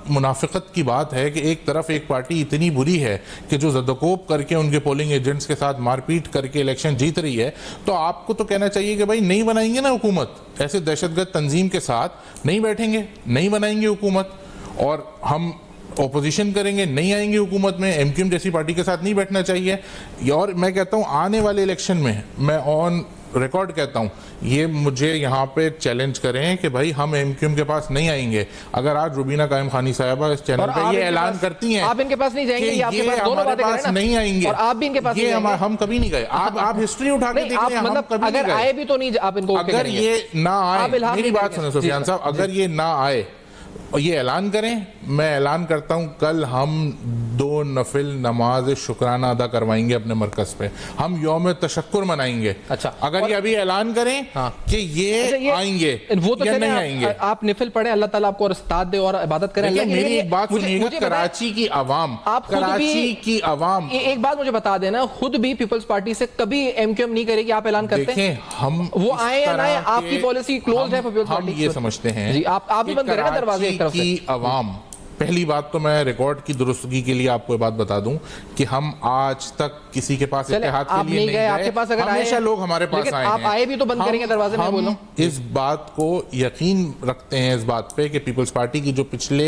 मुनाफिकत की बात है कि एक तरफ एक पार्टी इतनी बुरी है कि जो ज़दकोप करके उनके पोलिंग एजेंट्स के साथ मारपीट करके इलेक्शन जीत रही है, तो आपको तो कहना चाहिए कि भाई नहीं बनाएंगे ना हुकूमत, ऐसे दहशतगर्द तंजीम के साथ नहीं बैठेंगे, नहीं बनाएंगे हुकूमत और हम ओपोजिशन करेंगे, नहीं आएंगे हुकूमत में, एमक्यूएम जैसी पार्टी के साथ नहीं बैठना चाहिए। और मैं कहता हूँ आने वाले इलेक्शन में मैं ऑन रिकॉर्ड कहता हूँ, ये मुझे यहाँ पे चैलेंज करें कि भाई हम एमक्यूएम के पास नहीं आएंगे। अगर आज रुबीना कायम खानी साहिबा इस चैनल पे ये ऐलान करती हैं
आप इनके पास नहीं जाएंगे, ये आपके पास दोनों बातें करें ना,
नहीं आएंगे
और आप भी इनके पास
ये हम कभी नहीं गए। आप हिस्ट्री उठा के देखिए,
मतलब अगर आए भी तो नहीं आप इनको,
अगर ये ना आए, मेरी बात सुनो सुफियान साहब, अगर ये ना आए और ये ऐलान करें, मैं ऐलान करता हूं कल हम 2 नफिल नमाज शुक्राना अदा करवाएंगे अपने मरकज पे, हम यौम तशक्कुर मनाएंगे।
अच्छा,
अगर ये अभी ऐलान करें कि ये आएंगे
वो तो
या नहीं आएंगे,
आप निफिल पढ़े, अल्लाह ताला आपको इस्ताद दे और इबादत करें।
मेरी एक बात सुनिएगा, कराची की आवाम, कराची की आवाम,
एक बात मुझे बता देना, खुद भी पीपल्स पार्टी से कभी एमक्यूएम नहीं करेगी, आप ऐलान करते हैं?
हम
वो आए या ना आए, आपकी पॉलिसी क्लोज है पीपल्स पार्टी?
हम ये समझते हैं
जी, आप भी बंद करें ना दरवाजे एक तरफ से।
आवाम, पहली बात तो मैं रिकॉर्ड की दुरुस्तगी के लिए आपको बात बता दूं कि हम आज तक किसी के पास इत्तेहाद के लिए नहीं गए।
आपके पास अगर
हमेशा लोग हमारे पास आए हैं,
आप आए भी तो बंद करेंगे दरवाजे में। बोलो,
इस बात को यकीन रखते हैं इस बात पे कि पीपल्स पार्टी की जो पिछले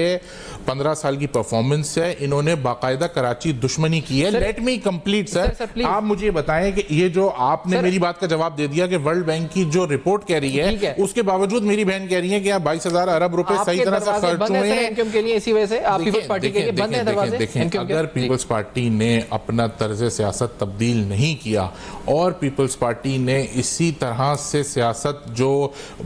15 साल की परफॉर्मेंस है, इन्होंने बाकायदा कराची दुश्मनी की है। लेट मी कंप्लीट सर, आप मुझे बताएं कि ये जो आपने मेरी बात का जवाब दे दिया कि वर्ल्ड बैंक की जो रिपोर्ट कह रही है, उसके बावजूद मेरी बहन कह रही है कि आप 22,000 अरब रुपए सही तरह से खर्च हुए हैं।
आप पीपल्स पार्टी के लिए बंद है दरवाजे।
देखें, अगर पीपल्स पार्टी ने अपना तर्ज सियासत तब्दील नहीं किया और पीपल्स पार्टी ने इसी तरह से सियासत जो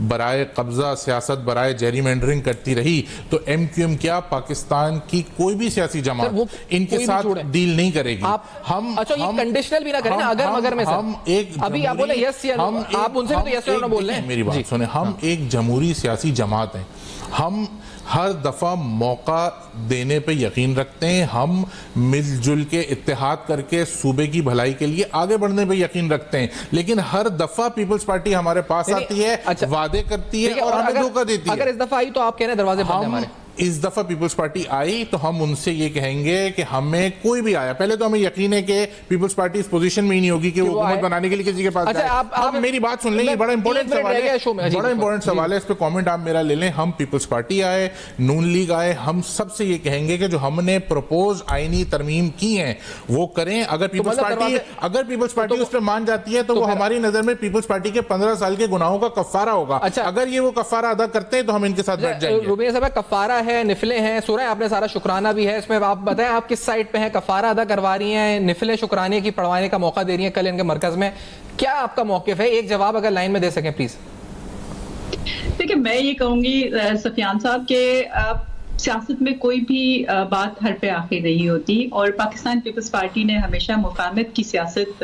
बराए कब्जा सियासत बराए जेरीमेंडरिंग करती रही, तो एमक्यूएम क्या पाकिस्तान की कोई भी सियासी जमात इनके साथ डील नहीं करेगी। हम
ये कंडीशनल भी ना करें ना, अगर मगर में
हम एक
अभी आप बोले यस या नो, आप उनसे भी तो यस या नो बोल रहे हैं।
मेरी बात सुने, हम एक जमहूरी सियासी जमात हैं, हम हर दफा मौका देने पे यकीन रखते हैं, हम मिलजुल के इत्तेहाद करके सूबे की भलाई के लिए आगे बढ़ने पे यकीन रखते हैं, लेकिन हर दफा पीपल्स पार्टी हमारे पास आती है, वादे करती है और हमें धोखा देती है।
अगर इस दफा आई तो आप कह रहे हैं दरवाजे बंद हैं हमारे।
इस दफा पीपल्स पार्टी आई तो हम उनसे ये कहेंगे कि हमें कोई भी आया, पहले तो हमें यकीन है कि पीपल्स पार्टी इस पोजीशन में ही नहीं होगी कि वो हुकूमत बनाने के लिए किसी के पास जाए। आप मेरी बात सुन लें, बड़ा इंपॉर्टेंट सवाल है, बड़ा इंपॉर्टेंट सवाल है, इस पे कमेंट आप मेरा ले लें। हम पीपल्स पार्टी आए, नून लीग आए, हम सबसे ये कहेंगे कि जो हमने प्रपोज आईनी तरमीम की है वो करें। अगर पीपल्स पार्टी उस पर मान जाती है तो वो हमारी नजर में पीपल्स पार्टी के 15 साल के गुनाहों का कफारा होगा। अगर ये वो कफारा अदा करते हैं तो हम इनके साथ बैठ जाएंगे।
रुबीना साहब, कफारा है, निफले हैं, सूरह आपने सारा शुक्राना भी है, इसमें आप बताएं आप किस साइड पे हैं? कफारा अदा करवा रही हैं, निफले शुक्राने की पढ़वाने का मौका दे रही हैं कल इनके मरकज में, क्या आपका मौकिफ है? एक जवाब अगर लाइन में दे सकें प्लीज।
देखिए, मैं ये कहूंगी सफियान साहब के सियासत में कोई भी बात हर पे आखिर नहीं होती, और पाकिस्तान पीपल्स पार्टी ने हमेशा मुफाहमत की सियासत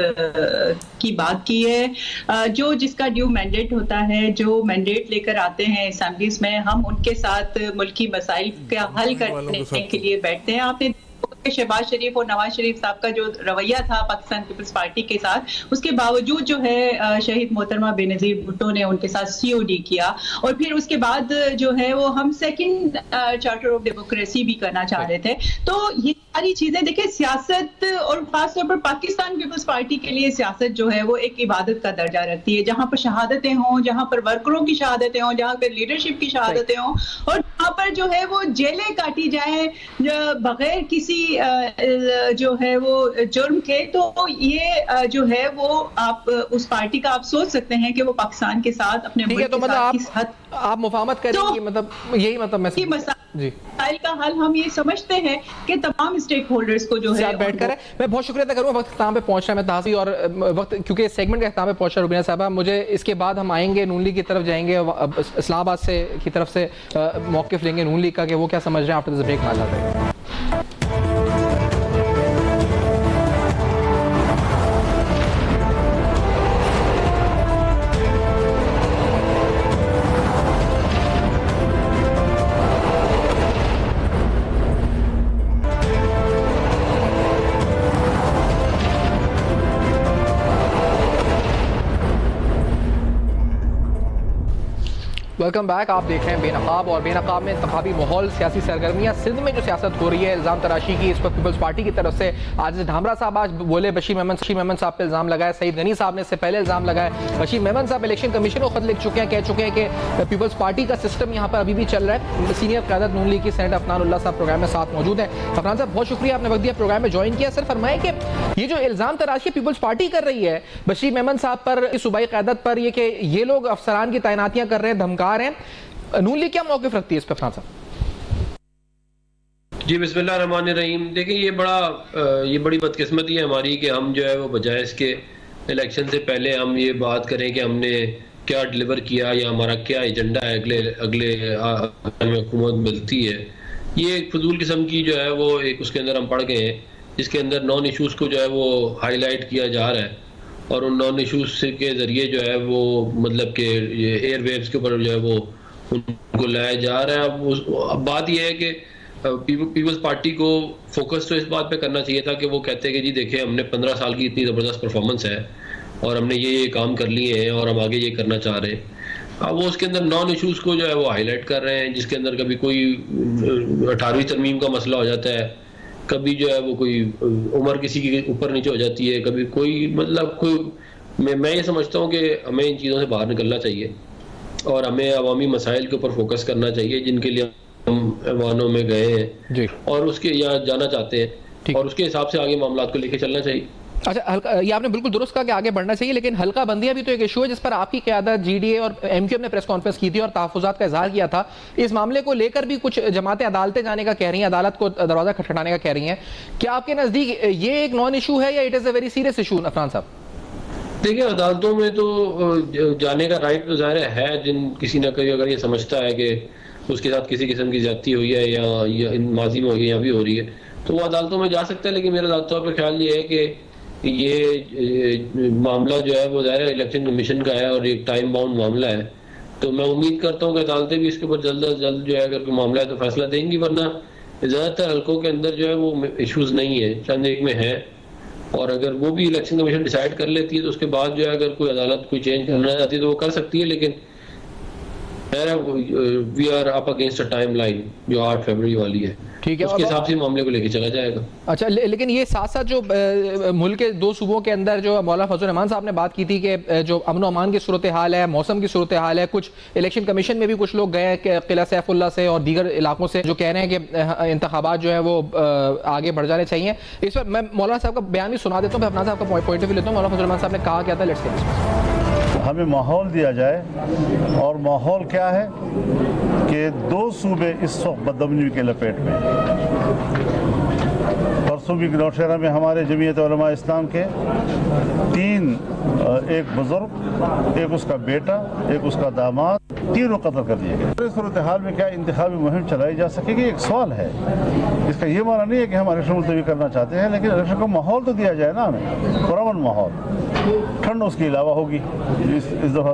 की बात की है। जो जिसका ड्यू मैंडेट होता है, जो मैंडेट लेकर आते हैं असेंबलीज में, हम उनके साथ मुल्की मसाइल का हल करने के लिए बैठते हैं। आपने शहबाज शरीफ और नवाज शरीफ साहब का जो रवैया था पाकिस्तान पीपल्स पार्टी के साथ, उसके बावजूद जो है शहीद मोहतरमा बेनजीर भुट्टो ने उनके साथ सीओडी किया, और फिर उसके बाद जो है वो हम सेकंड चार्टर ऑफ डेमोक्रेसी भी करना चाह रहे थे। तो ये सारी चीजें देखिए, सियासत और खासतौर पर पाकिस्तान पीपल्स पार्टी के लिए सियासत जो है वो एक इबादत का दर्जा रखती है, जहां पर शहादतें हों, जहां पर वर्करों की शहादतें हों, जहां पर लीडरशिप की शहादतें हों, और जहां पर जो है वो जेलें काटी जाए बगैर किसी जो है वो जुर्म के। तो ये जो है वो आप उस पार्टी का आप सोच सकते हैं कि वो पाकिस्तान के साथ अपने
मुल्क के साथ किस हद आप मुफाहमत करेंगे, मतलब यही मतलब मैं जी
का हल हम ये समझते हैं कि तमाम स्टेक होल्डर्स को जो है
बैठकर है। मैं बहुत शुक्रिया अदा करूँगा, वक्त इख्ताम पे पहुंच रहा है मैं ताज़ी और वक्त क्योंकि सेगमेंट का इख्ताम पे पहुंच रहा है रुबीना साहबा, मुझे इसके बाद हम आएंगे नून लीग की तरफ जाएंगे, इस्लामाबाद से की तरफ से मौक़िफ़ लेंगे नून लीग का कि वो क्या समझ रहे हैं। आफ्टर दिस ब्रेक में आ जाते हैं। Welcome back. आप देख रहे हैं बेनकाब और बेनकाब में इंतखाबी माहौल, सियासी सरगर्मियाँ, सिंध में जो सियासत हो रही है, इल्ज़ाम तराशी की इस वक्त पीपल्स पार्टी की तरफ से। आज ढामरा साहब आज बोले, बशीर मेमन साहब पे इल्ज़ाम लगाए, सईद गनी साहब ने इससे पहले इल्ज़ाम लगाए। बशीर मेमन साहब इलेक्शन कमीशन को खत लिख चुके हैं, कह चुके हैं कि पीपल्स पार्टी का सिस्टम यहाँ पर अभी भी चल रहा है। सीनियर क़यादत नून लीग की सेनेटर अफनानुल्लाह साहब प्रोग्राम में साथ मौजूद हैं। अफनान साहब बहुत शुक्रिया, आपने वक्त दिया, प्रोग्राम में ज्वाइन किया। सर फरमाएं कि ये जो इल्ज़ाम तराशी पीपल्स पार्टी कर रही है बशीर मेमन साहब पर, सूबाई क़यादत पर, ये कि ये लोग अफसरान की तैनातियाँ कर रहे हैं, धमका रहे हैं, नून लीग क्या मौक़िफ़ रखती है इस पर अफनान साहब?
जी बिस्मिल्लाह रहमान रहीम। देखिए ये बड़ी बदकिस्मती है हमारी कि हम जो है वो बजाय इसके इलेक्शन से पहले हम ये बात करें कि हमने क्या डिलीवर किया या हमारा क्या एजेंडा है अगले में हुकूमत मिलती है। ये एक फजूल किस्म की जो है वो एक उसके अंदर हम पढ़ गए हैं, जिसके अंदर नॉन इशूज़ को जो है वो हाईलाइट किया जा रहा है और उन नॉन इशूज़ के ज़रिए जो है वो मतलब कि एयर वेव्स के ऊपर जो है वो उनको लाया जा रहा है। अब बात यह है कि पीपल्स पार्टी को फोकस तो इस बात पे करना चाहिए था कि वो कहते हैं कि जी देखिए हमने 15 साल की इतनी ज़बरदस्त परफॉर्मेंस है और हमने ये काम कर लिए हैं और हम आगे ये करना चाह रहे हैं। अब वो उसके अंदर नॉन इश्यूज़ को जो है वो हाईलाइट कर रहे हैं, जिसके अंदर कभी कोई 18वीं तरमीम का मसला हो जाता है, कभी जो है वो कोई उम्र किसी की ऊपर नीचे हो जाती है, कभी कोई मतलब कोई मैं ये समझता हूँ कि हमें इन चीज़ों से बाहर निकलना चाहिए और हमें अवामी मसाइल के ऊपर फोकस करना चाहिए जिनके लिए हम ऐवानों में गए हैं और उसके यहाँ जाना चाहते हैं और उसके हिसाब से आगे मामलात को लेके चलना चाहिए।
अच्छा, ये आपने बिल्कुल दुरुस्त कहा कि आगे बढ़ना चाहिए, लेकिन हल्का बंदियां भी तो एक इशू है जिस पर आपकी क़यादत जीडीए और एमक्यूएम ने प्रेस कॉन्फ्रेंस की थी और तहफ़्फ़ुज़ात का इज़हार किया था। इस मामले को लेकर भी कुछ जमातें अदालतें जाने का कह रही हैं, अदालत को दरवाज़ा खटखटाने का कह रही हैं। क्या आपके नज़दीक ये एक नॉन इशू है या it is a very serious issue Afnan साहब?
देखिए अदालतों में तो जाने का राइट तो ज़ाहिर है, जिन किसी न कोई अगर ये समझता है कि उसके साथ किसी किस्म की ज्यादती हुई है या माजी में हुई है या भी हो रही है तो वो अदालतों में जा सकता है। लेकिन मेरा ज़ाती तौर पर ख्याल ये है कि ये मामला जो है वो ज़ाहिर इलेक्शन कमीशन का है और एक टाइम बाउंड मामला है, तो मैं उम्मीद करता हूँ कि अदालतें भी इसके ऊपर जल्द अज जल्द जो है अगर कोई मामला है तो फैसला देंगी, वरना ज़्यादातर हल्कों के अंदर जो है वो इशूज़ नहीं है, चंद एक में है। और अगर वो भी इलेक्शन कमीशन डिसाइड कर लेती है तो उसके बाद जो है अगर कोई अदालत कोई चेंज करना चाहती है तो वो कर सकती है। लेकिन we are up against a timeline जो 8 फरवरी वाली है, ठीक है, उसके हिसाब से मामले को लेके चला जाएगा।
अच्छा, लेकिन ये साथ साथ जो मुल्क के 2 सूबों के अंदर जो मौलाना फजल रहमान साहब ने बात की थी कि जो अमन अमान की सूरत हाल है, मौसम की सूरत हाल है, कुछ इलेक्शन कमीशन में भी कुछ लोग गए किला सैफुल्ला से और दीगर इलाकों से जो कह रहे हैं कि इंतखाबात जो है वो आगे बढ़ जाने चाहिए। इस पर मैं मौलाना साहब का बयान भी सुना देता हूँ, अपना साहब का पॉइंट ऑफ व्यू लेता हूँ। मौलाना फजल रहमान साहब ने कहा क्या था, लेट्स सी।
हमें माहौल दिया जाए और माहौल क्या है कि 2 सूबे इस वक्त बदअमनी के लपेट में। परसों भी नौशहरा में हमारे जमीयत उलमा इस्लाम के 3 एक बुजुर्ग, एक उसका बेटा, एक उसका दामाद, तीनों कत्ल कर दिए गए। इस सूरत हाल में क्या इंतखाबी मुहिम चलाई जा सकेगी, एक सवाल है। इसका ये माना नहीं है कि हम इलेक्शन मुलतवी करना चाहते हैं, लेकिन इलेक्शन का माहौल तो दिया जाए ना हमें, पुरअमन माहौल। ठंड उसके अलावा होगी इस दफ़ा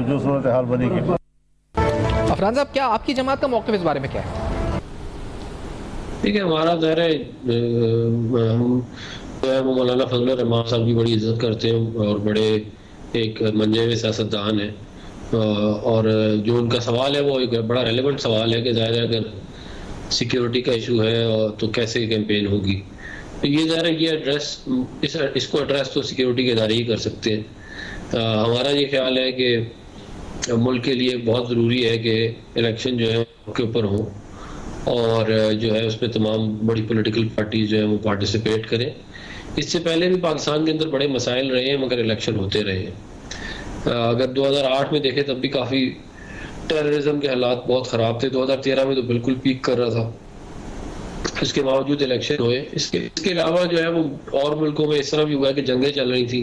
जो सूरत हाल बनेगी।
अफरान साहब, क्या आपकी जमात का मौक़िफ़ इस बारे में क्या है?
ठीक है, हमारा ज़ाहिर है हम मौलाना फजल रहमान साहब की बड़ी इज्जत करते हैं और बड़े एक मंजे में सियासतदान है और जो उनका सवाल है वो एक बड़ा रेलेवेंट सवाल है कि ज़ाहिर है अगर सिक्योरिटी का इशू है और तो कैसे कैंपेन होगी। तो ये ज़ाहिर है ये एड्रेस इसको एड्रेस तो सिक्योरिटी के इदारे ही कर सकते हैं। हमारा ये ख्याल है कि मुल्क के लिए बहुत ज़रूरी है कि इलेक्शन जो है के ऊपर हो और जो है उसमें तमाम बड़ी पॉलिटिकल पार्टीज जो है वो पार्टिसिपेट करें। इससे पहले भी पाकिस्तान के अंदर बड़े मसाइल रहे हैं मगर इलेक्शन होते रहे हैं। अगर 2008 में देखें तब भी काफ़ी टेररिज्म के हालात बहुत ख़राब थे। 2013 में तो बिल्कुल पीक कर रहा था, इसके बावजूद इलेक्शन हुए। इसके अलावा जो है वो और मुल्कों में इस तरह भी हुआ है कि जंगें चल रही थी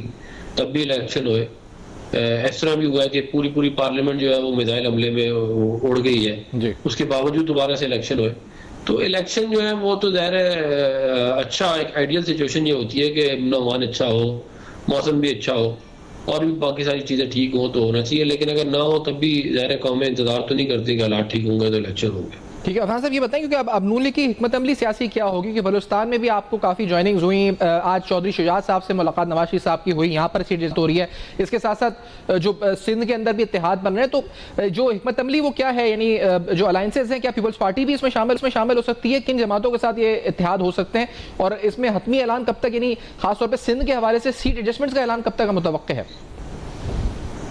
तब भी इलेक्शन हुए। इस तरह भी हुआ है कि पूरी पार्लियामेंट जो है वो मिसाइल हमले में उड़ गई है, उसके बावजूद दोबारा से इलेक्शन हुए। तो इलेक्शन जो है वो तो ज़ाहिर है अच्छा, एक आइडियल सिचुएशन ये होती है कि अमन अच्छा हो, मौसम भी अच्छा हो और भी बाकी सारी चीज़ें ठीक हो तो होना चाहिए। लेकिन अगर ना हो तब भी ज़ाहिर कौमें इंतजार तो नहीं करती कि हालात ठीक होंगे तो इलेक्शन होंगे।
ठीक है अफरान साहब, ये बताएं क्योंकि अब नून लीग की हिकमत अमली सियासी क्या होगी कि बलूचिस्तान में भी आपको काफ़ी ज्वाइनिंग्स हुई, आज चौधरी शुजात साहब से मुलाकात नवाज शरीफ साहब की हुई, यहाँ पर सीट हो रही है, इसके साथ साथ जो सिंध के अंदर भी इत्तेहाद बन रहे हैं, तो जो हिकमत अमली वो क्या है, यानी जो अलायंसेज हैं, क्या पीपल्स पार्टी भी इसमें शामिल हो सकती है, किन जमातों के साथ ये इत्तेहाद हो सकते हैं और इसमें हतमी ऐलान कब तक, यानी खासतौर पर सिंध के हवाले से सीट एडजस्टमेंट्स का ऐलान कब तक मुतवक्किल है?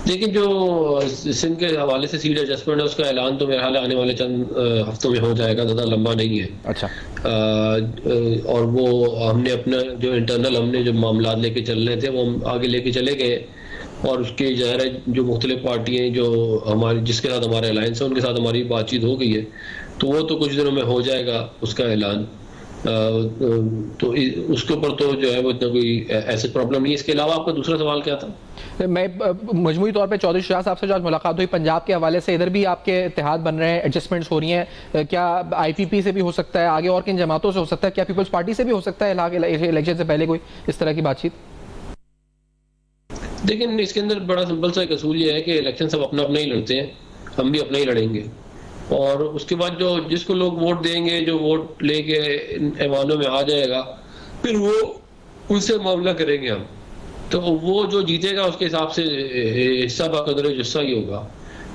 देखिए जो सिंध के हवाले से सीट एडजस्टमेंट है उसका ऐलान तो मेरे ख्याल आने वाले चंद हफ्तों में हो जाएगा, ज़्यादा लंबा नहीं है।
अच्छा।
और वो हमने अपना जो इंटरनल हमने जो मामला लेके चल रहे थे वो हम आगे लेके चले गए और उसके ज़ाहिर है जो मुख्तलिफ पार्टियाँ जो हमारी जिसके साथ हमारे अलायंस है उनके साथ हमारी बातचीत हो गई है, तो वो तो कुछ दिनों में हो जाएगा उसका ऐलान। तो उसके ऊपर तो जो है वो इतना कोई ऐसे प्रॉब्लम नहीं है। इसके अलावा आपका दूसरा सवाल क्या था?
मैं मजमूई तौर पे चौधरी शुजात साहब से जो आज मुलाकात हुई पंजाब के हवाले से, इधर भी आपके इत्तेहाद बन रहे हैं, एडजस्टमेंट्स हो रही हैं, क्या IPP से भी हो सकता है, आगे और किन जमातों से हो सकता है, क्या पीपल्स पार्टी से भी हो सकता है इलेक्शन से पहले कोई इस तरह की बातचीत?
लेकिन इसके अंदर बड़ा सिंपल सा एक असूल ये है कि इलेक्शन सब अपना अपना ही लड़ते हैं, हम भी अपना ही लड़ेंगे और उसके बाद जो जिसको लोग वोट देंगे, जो वोट लेके ऐवानों में आ जाएगा फिर वो उनसे मामला करेंगे हम, तो वो जो जीतेगा उसके हिसाब से हिस्सा बाकदर हिस्सा ही होगा,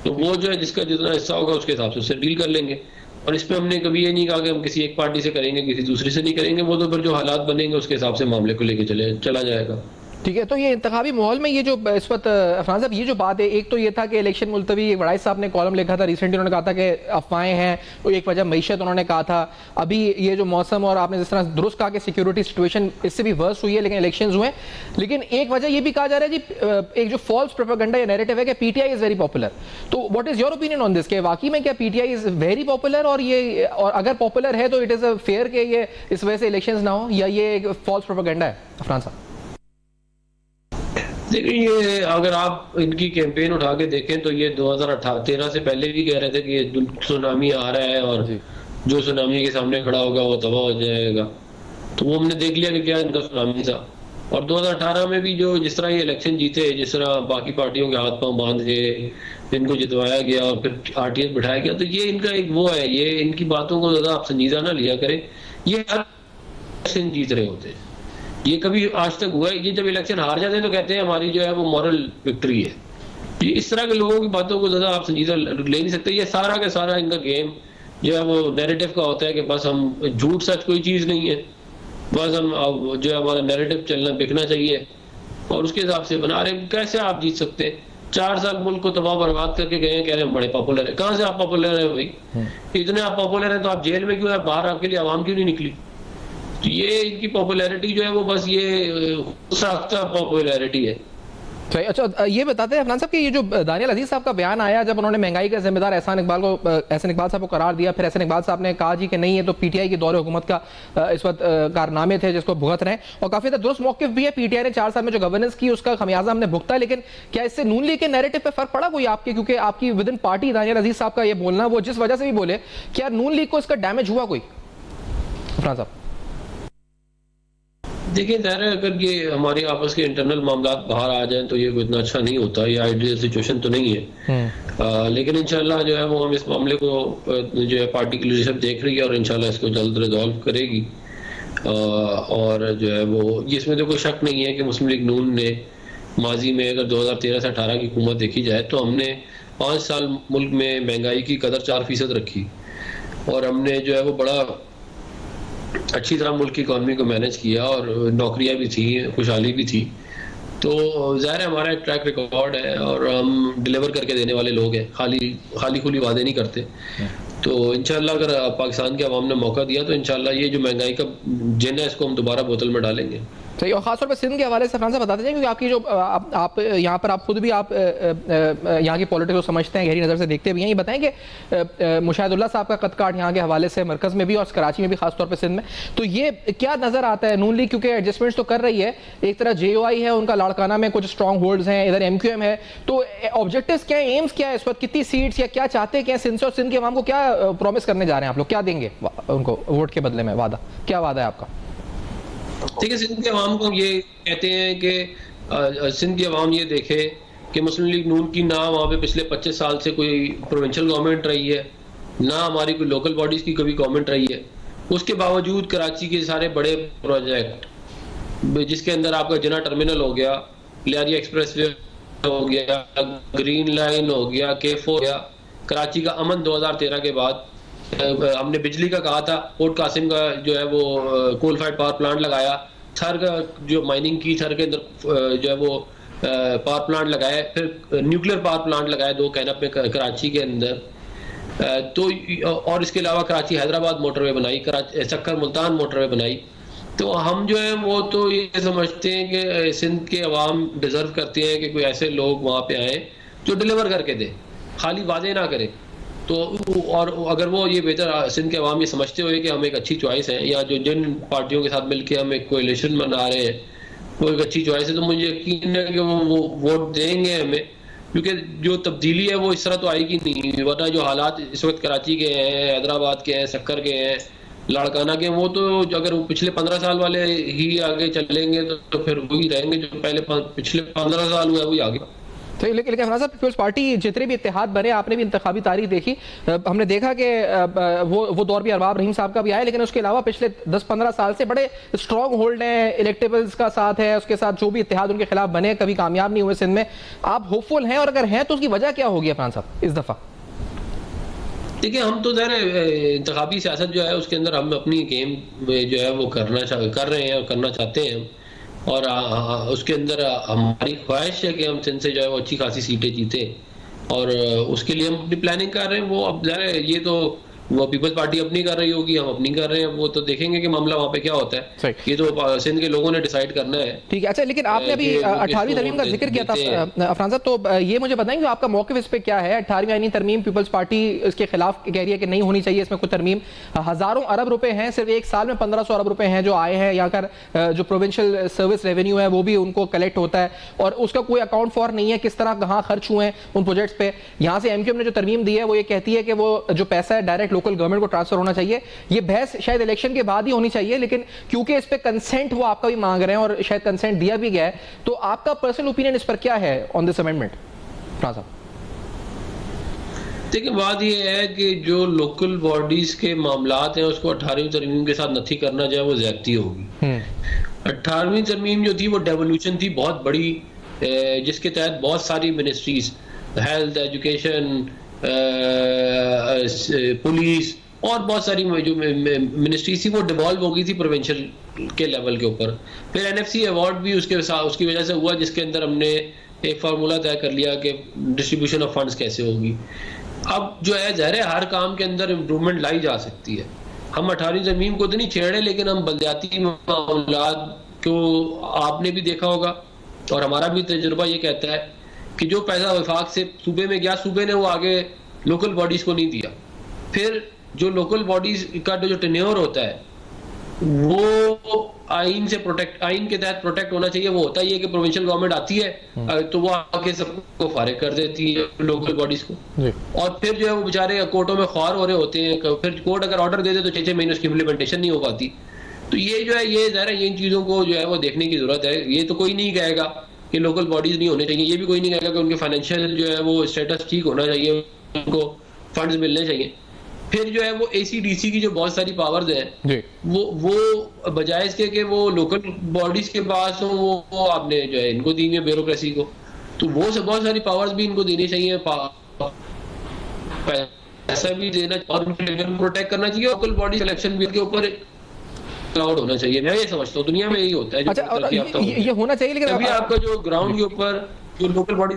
तो वो जो है जिसका जितना हिस्सा होगा उसके हिसाब से उससे डील कर लेंगे। और इस पे हमने कभी ये नहीं कहा कि हम किसी एक पार्टी से करेंगे किसी दूसरी से नहीं करेंगे, वो तो फिर जो हालात बनेंगे उसके हिसाब से मामले को लेके चला जाएगा।
ठीक है, तो ये इंतखाबी माहौल में ये जो इस वक्त अफरान साहब ये जो बात है, एक तो ये था कि इलेक्शन मुलतवी, वड़ाई साहब ने कॉलम लिखा था रिसेंटली, उन्होंने कहा था कि अफवाहें हैं, तो एक वजह मईशत उन्होंने कहा था, अभी ये जो मौसम और आपने जिस तरह दुरुस्त कहा कि सिक्योरिटी सिचुएशन इससे भी वर्स हुई है लेकिन इलेक्शंस हुए, लेकिन एक वजह ये भी कहा जा रहा है जी एक जो फॉल्स प्रोपेगेंडा या नैरेटिव है कि PTI इज वेरी पॉपुलर, तो what is your opinion on this, के वाकई में क्या PTI इज वेरी पॉपुलर और अगर पॉपुलर है तो इट इज फेयर कि ये इस वजह से इलेक्शंस ना हो, या ये एक फॉल्स प्रोपेगेंडा है? अफरान साहब
देखिए, ये अगर आप इनकी कैंपेन उठा के देखें तो ये 2013 से पहले भी कह रहे थे कि ये सुनामी आ रहा है और जो सुनामी के सामने खड़ा होगा वो तबाह हो जाएगा, तो वो हमने देख लिया कि क्या इनका सुनामी था। और 2018 में भी जो जिस तरह ये इलेक्शन जीते, जिस तरह बाकी पार्टियों के हाथ पांव बांध के इनको जितवाया गया और फिर RTS बिठाया गया, तो ये इनका एक वो है, ये इनकी बातों को ज्यादा आप संजीदा ना लिया करें, ये हर इलेक्शन जीत रहे होते हैं, ये कभी आज तक हुआ है। ये जब इलेक्शन हार जाते हैं तो कहते हैं हमारी जो है वो मॉरल विक्ट्री है। ये इस तरह के लोगों की बातों को ज्यादा आप संजीदा ले नहीं सकते। ये सारा का सारा इनका गेम जो है वो नैरेटिव का होता है कि बस हम झूठ सच कोई चीज नहीं है, बस हम जो है हमारा नैरेटिव चलना बिकना चाहिए और उसके हिसाब से बना रहे। कैसे आप जीत सकते हैं? 4 साल मुल्क को तबाह बर्बाद करके गए, कह रहे हैं बड़े पॉपुलर है। कहाँ से आप पॉपुलर है भाई? इतने आप पॉपुलर हैं तो आप जेल में क्यों है? बाहर आपके लिए आवाम क्यों नहीं निकली? तो ये इनकी पॉपुलैरिटी जो है वो बस ये साख्ता पॉपुलैरिटी है।
अच्छा, ये बताते हैं अफरान साहब कि ये जो दानियल अजीज साहब का बयान आया जब उन्होंने महंगाई का जिम्मेदार एहसान इकबाल साहब को करार दिया, फिर एहसान इकबाल साहब ने कहा जी कि नहीं, ये तो PTI के दौरे हुकूमत का इस वक्त कारनामे थे जिसको भुगत रहे हैं, और काफी दुरुस्त मौक़िफ़ भी है। PTI ने 4 साल में जो गवर्नेंस की उसका खमियाजा हमने भुगता, लेकिन क्या इससे नून लीग के नैरेटिव पे फर्क पड़ा कोई आपके? क्योंकि आपकी विद इन पार्टी दानियल अजीज साहब का ये बोलना, वो जिस वजह से भी बोले, क्या नून लीग को इसका डैमेज हुआ कोई? अफरान साहब
देखिए, ज़ाहिर है अगर ये हमारे आपस के इंटरनल मामला बाहर आ जाएं तो ये कोई इतना अच्छा नहीं होता, ये आइडियल सिचुएशन तो नहीं है। लेकिन इंशाल्लाह जो है वो हम इस मामले को जो है पार्टी की लीडरशिप देख रही है और इंशाल्लाह इसको जल्द रिजॉल्व करेगी। और जो है वो इसमें तो कोई शक नहीं है कि मुस्लिम लीग नून ने माजी में अगर 2013 से 18 की हुकूमत देखी जाए तो हमने 5 साल मुल्क में महंगाई की कदर 4% रखी और हमने जो है वो बड़ा अच्छी तरह मुल्क की इकॉनमी को मैनेज किया और नौकरियां भी थी, खुशहाली भी थी। तो ज़ाहिर है हमारा एक ट्रैक रिकॉर्ड है और हम डिलीवर करके देने वाले लोग हैं, खाली खुली वादे नहीं करते। तो इंशाल्लाह अगर पाकिस्तान के अवाम ने मौका दिया तो इंशाल्लाह ये जो महंगाई का जिन है इसको हम दोबारा बोतल में डालेंगे।
सही। और खासतौर पर सिंध के हवाले से फरहान साहब बताते जाएं, क्योंकि आपकी जो आप यहाँ पर आप खुद भी आप यहाँ की पॉलिटिक्स को समझते हैं, गहरी नज़र से देखते भी हैं, ये बताएं कि मुशाहिदुल्लाह साहब का कदकाठ यहाँ के हवाले से मरकज़ में भी और कराची में भी खासतौर पर सिंध में, तो ये क्या नज़र आता है? नून लीग क्योंकि एडजस्टमेंट्स तो कर रही है, एक तरह JOI है, उनका लाड़काना में कुछ स्ट्रॉन्ग होल्ड्स हैं, इधर MQM है, तो ऑब्जेक्टिव्स क्या है, एम्स क्या है इस वक्त, कितनी सीट्स या क्या चाहते हैं, क्या सिंध से और सिंध के अवाम को क्या प्रॉमिस करने जा रहे हैं आप लोग, क्या देंगे उनको वोट के बदले में? वादा क्या वादा है आपका?
ठीक है, सिंध के अवाम को ये कहते हैं कि सिंध की अवाम ये देखे कि मुस्लिम लीग नून की ना वहाँ पे पिछले 25 साल से कोई प्रोविंशियल गवर्नमेंट रही है, ना हमारी कोई लोकल बॉडीज की कभी गवर्नमेंट रही है। उसके बावजूद कराची के सारे बड़े प्रोजेक्ट, जिसके अंदर आपका जिना टर्मिनल हो गया, लियारी एक्सप्रेसवे हो गया, ग्रीन लाइन हो गया, K4 हो गया, कराची का अमन 2013 के बाद हमने बिजली का कहा था, पोर्ट कासिम का जो है वो कोल फायर्ड पावर प्लांट लगाया, थर का जो माइनिंग की, थर के अंदर जो है वो पावर प्लांट लगाया, फिर न्यूक्लियर पावर प्लांट लगाया 2 कैनप में कराची के अंदर, तो और इसके अलावा कराची हैदराबाद मोटरवे बनाई, सक्कर मुल्तान मोटरवे बनाई। तो हम जो है वो तो ये समझते हैं कि सिंध के अवाम डिजर्व करते हैं कि कोई ऐसे लोग वहाँ पे आए जो डिलीवर करके दे, खाली वादे ना करे। तो और अगर वो ये बेहतर सिंध के अवाम ये समझते हुए कि हम एक अच्छी चॉइस है, या जो जिन पार्टियों के साथ मिलकर हम एक कोएलिशन बना रहे हैं वो एक अच्छी चॉइस है, तो मुझे यकीन है कि वो वोट देंगे हमें, क्योंकि जो तब्दीली है वो इस तरह तो आएगी नहीं, वरना जो हालात इस वक्त कराची के हैं, हैदराबाद के हैं, सक्कर के हैं, लाड़काना के, वो तो अगर वो पिछले 15 साल वाले ही आगे चलेंगे तो फिर वही रहेंगे जो पहले पिछले 15 साल हुआ वही आगे।
तो लेकिन फरहान साहब, पीपल्स पार्टी जितने भी इत्तेहाद बने, आपने भी इंतखाबी तारीख देखी, हमने देखा कि वो दौर भी अरबाब रहीम साहब का भी आया, लेकिन उसके अलावा पिछले 10-15 साल से बड़े स्ट्रॉन्ग होल्ड हैं, इलेक्टेबल्स का साथ है, उसके साथ जो भी इत्तेहाद उनके खिलाफ बने कभी कामयाब नहीं हुए सिंध में। आप होपफुल हैं, और अगर हैं तो उसकी वजह क्या होगी फरहान साहब इस दफा?
देखिए, हम तो इंतखाबी सियासत जो है उसके अंदर हम अपनी गेम जो है वो कर रहे हैं और करना चाहते हैं, और उसके अंदर हमारी ख्वाहिश है कि हम सिंध से जो है वो अच्छी खासी सीटें जीते, और उसके लिए हम अपनी प्लानिंग कर रहे हैं। वो अब ये तो वो पीपल्स पार्टी अपनी कर रही होगी, हम अपनी कर रहे हैं, वो तो देखेंगे कि मामला वहाँ पे क्या होता है, ये तो सिंध के लोगों ने डिसाइड करना है। ठीक है,
अच्छा, लेकिन आपने अभी 18वीं तरमीम का जिक्र किया था फरहान साहब, तो ये मुझे बताएं कि आपका मौक़िफ़ इस पे क्या है? 18वीं आईनी तरमीम पीपल्स पार्टी इसके खिलाफ कह रही है कि नहीं होनी चाहिए, इसमें कुछ तरमीम, हज़ारों अरब रुपए हैं, सिर्फ एक साल में 1500 अरब रुपए हैं जो आए हैं, यहाँ कर जो प्रोविंशियल सर्विस रेवेन्यू है वो भी उनको कलेक्ट होता है, और उसका कोई अकाउंट फॉर नहीं है किस तरह कहाँ खर्च हुए हैं उन प्रोजेक्ट्स पे। यहाँ से MQM ने जो तरमीम दी है वो ये कहती है कि वो जो पैसा है डायरेक्ट लोकल गवर्नमेंट को ट्रांसफर होना चाहिए। ये बहस शायद इलेक्शन के बाद ही होनी चाहिए, लेकिन क्योंकि इस पे कंसेंट वो आपका भी मांग रहे हैं और शायद कंसेंट दिया भी गया है, तो आपका पर्सनल ओपिनियन इस पर क्या है ऑन दिस अमेंडमेंट? फरहान साहब,
देखिए, बात ये है कि जो लोकल बॉडीज के मामलात हैं उसको 18वीं तरमीम के साथ नथी करना चाहे वो ज्यादती होगी। 18वीं तरमीम जो थी वो डेवोल्यूशन थी बहुत बड़ी, जिसके तहत बहुत सारी मिनिस्ट्रीज, हेल्थ, एजुकेशन, पुलिस और बहुत सारी जो मिनिस्ट्री थी वो डिवॉल्व हो गई थी प्रोविंशियल के लेवल के ऊपर। फिर NFC अवार्ड भी उसकी वजह से हुआ, जिसके अंदर हमने एक फार्मूला तय कर लिया कि डिस्ट्रीब्यूशन ऑफ फंड्स कैसे होगी। अब जो है ज़ाहिर है हर काम के अंदर इम्प्रूवमेंट लाई जा सकती है। हम 18वीं तरमीम को तो नहीं छेड़े, लेकिन हम बलदियाती मामलात को आपने भी देखा होगा और हमारा भी तजुर्बा ये कहता है कि जो पैसा वफाक से सूबे में गया, सूबे ने वो आगे लोकल बॉडीज को नहीं दिया। फिर जो लोकल बॉडीज का जो टेन्योर होता है वो आइन के तहत प्रोटेक्ट होना चाहिए। वो होता ही है कि प्रोविंशियल गवर्नमेंट आती है तो वो आके सबको फारिग कर देती है लोकल बॉडीज को, और फिर जो है वो बेचारे कोर्टों में ख्वार हो रहे होते हैं। फिर कोर्ट अगर ऑर्डर दे दे तो 6-6 महीने उसकी इम्प्लीमेंटेशन नहीं हो पाती। तो ये जो है ये ज़ाहिर है इन चीज़ों को जो है वो देखने की जरूरत है। ये तो कोई नहीं कहेगा कि लोकल बॉडीज नहीं होने चाहिए, ये भी कोई नहीं कहेगा कि उनके फाइनेंशियल जो है वो स्टेटस ठीक होना चाहिए, उनको फंड्स मिलने चाहिए। फिर जो है वो ACDC की जो बहुत सारी पावर्स हैं वो बजाय इसके कि वो लोकल बॉडीज के पास हो, वो आपने जो है इनको दी है ब्यूरोक्रेसी को, तो वो सब बहुत सारी पावर्स भी इनको देनी चाहिए, पैसा भी देना और उनको प्रोटेक्ट करना चाहिए। लोकल बॉडी सिलेक्शन बिल के ऊपर क्लाउड होना चाहिए। मैं ये समझता हूँ दुनिया में यही होता है।
अच्छा, ये होना चाहिए, लेकिन
अभी आपका जो ग्राउंड के ऊपर जो लोकल बॉडी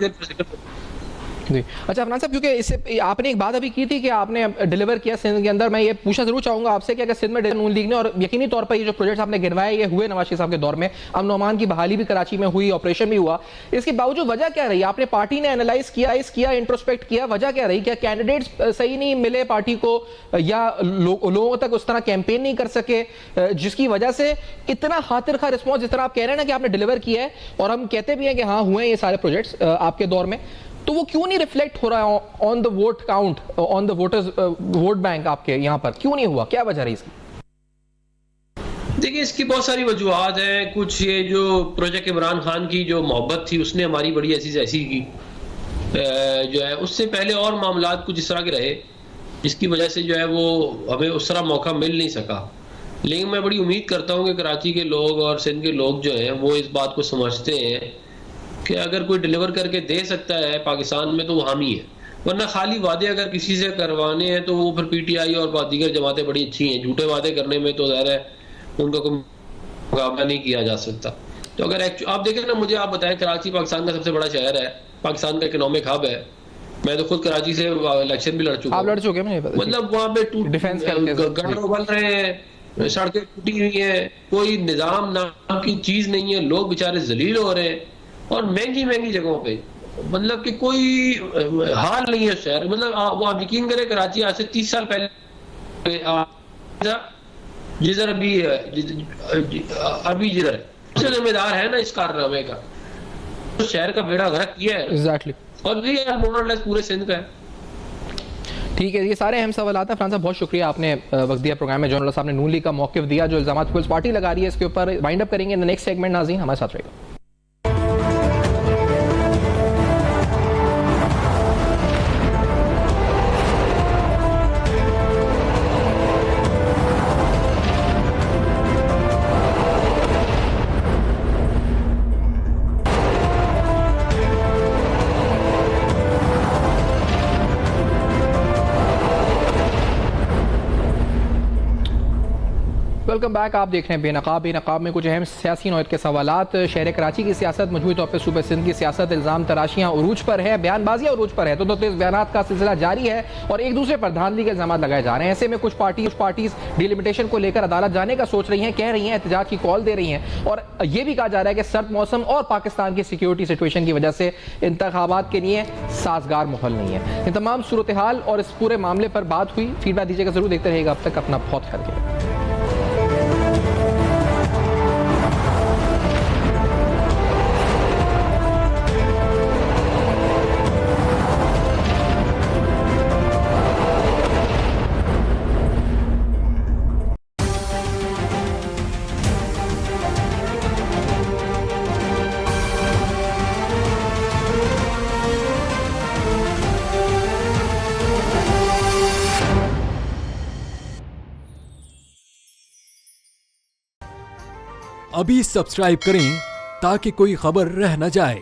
जी अच्छा अफनान साहब, क्योंकि इससे आपने एक बात अभी की थी कि आपने डिलीवर किया सिंध के अंदर, मैं ये पूछना जरूर चाहूंगा आपसे कि अगर सिंध में नून लीग ने, और यकीनी तौर पर ये जो प्रोजेक्ट्स आपने गिनवाए ये हुए नवाज शरीफ साहब के दौर में, अमन अमान की बहाली भी कराची में हुई, ऑपरेशन भी हुआ, इसके बावजूद वजह क्या रही? आपने पार्टी ने एनालाइज किया, इंट्रोस्पेक्ट किया, वजह क्या रही? क्या कैंडिडेट्स सही नहीं मिले पार्टी को, या लोगों तक उस तरह कैंपेन नहीं कर सके, जिसकी वजह से इतना खातिर खा रिस्पॉन्स, जिस तरह आप कह रहे हैं ना कि आपने डिलीवर किया है और हम कहते भी हैं कि हाँ हुए ये सारे प्रोजेक्ट्स आपके दौर में, तो वो क्यों नहीं रिफ्लेक्ट हो रहा है on the vote count, on the voters vote bank आपके यहाँ पर क्यों नहीं हुआ? क्या वजह रही इसकी?
देखिए इसकी बहुत सारी वजूहत हैं। कुछ ये जो प्रोजेक्ट इमरान खान की जो मोहब्बत थी उसने हमारी बड़ी ऐसी की जो है, उससे पहले और मामलात कुछ इस तरह के रहे जिसकी वजह से जो है वो हमें उस तरह मौका मिल नहीं सका। लेकिन मैं बड़ी उम्मीद करता हूँ कि कराची के लोग और सिंध के लोग जो हैं वो इस बात को समझते हैं कि अगर कोई डिलीवर करके दे सकता है पाकिस्तान में तो वो हामी है, वरना खाली वादे अगर किसी से करवाने हैं तो वो फिर पीटीआई और दीगर जमातें बड़ी अच्छी हैं, झूठे वादे करने में तो ज़ाहिर है उनका कोई मुकाबला नहीं किया जा सकता। तो अगर आप देखें ना, मुझे आप बताएं, कराची पाकिस्तान का सबसे बड़ा शहर है, पाकिस्तान का इकोनॉमिक हब है, मैं तो खुद कराची से इलेक्शन भी लड़ चुका हूं।
आप लड़ चुके हैं?
मतलब वहाँ पे
डिफेंस
गढ़ उबल रहे हैं, सड़कें टूटी हुई हैं, कोई निजाम नाम की चीज नहीं है, लोग बेचारे जलील हो रहे हैं और महंगी जगहों पे, मतलब कि कोई हाल नहीं है शहर। मतलब आप यकीन करें, कराची आज से 30 साल पहले जिधर अभी जिधर है जिम्मेदार है ना इस कारनामे का, तो शहर का बेड़ा गर्क किया है
एग्जैक्टली,
और ये मोरलेस पूरे सिंध का है।
ठीक है, ये सारे अहम सवाल आता है। फ्रांस साहब बहुत शुक्रिया, आपने वक्त दिया प्रोग्राम में। जर्नलिस्ट साहब ने नून लीग का मौक़िफ़ दिया, जो इल्ज़ामात पीपल्स पार्टी लगा रही है, इसके ऊपर वाइंड अप करेंगे इन द नेक्स्ट सेगमेंट। नाज़रीन हमारे साथ रहेगा। Welcome back. आप देख रहे हैं बेनकाब। बेनकाब में कुछ अहम सियासी नौयत के सवालात। शहर कराची की सियासत, मजमूई तौर पर सूबे सिंध की सियासत, इल्ज़ाम तराशियाँ उरूज पर है, बयानबाजियाँ उरूज पर है, तो तेज़ बयानात का सिलसिला जारी है और एक दूसरे पर धांधली के इल्ज़ाम लगाए जा रहे हैं। ऐसे में कुछ पार्टीज डिलिमिटेशन को लेकर अदालत जाने का सोच रही हैं, कह रही हैं, एहतजाज की कॉल दे रही हैं, और यह भी कहा जा रहा है कि सर्द मौसम और पाकिस्तान की सिक्योरिटी सिचुएशन की वजह से इंतखाबात के लिए साजगार माहौल नहीं है। इन तमाम सूरत हाल और इस पूरे मामले पर बात हुई, फीडबैक दीजिएगा जरूर। देखते रहिएगा, अब तक अपना बहुत ख्याल रखिएगा।
अभी सब्सक्राइब करें ताकि कोई खबर रह न जाए।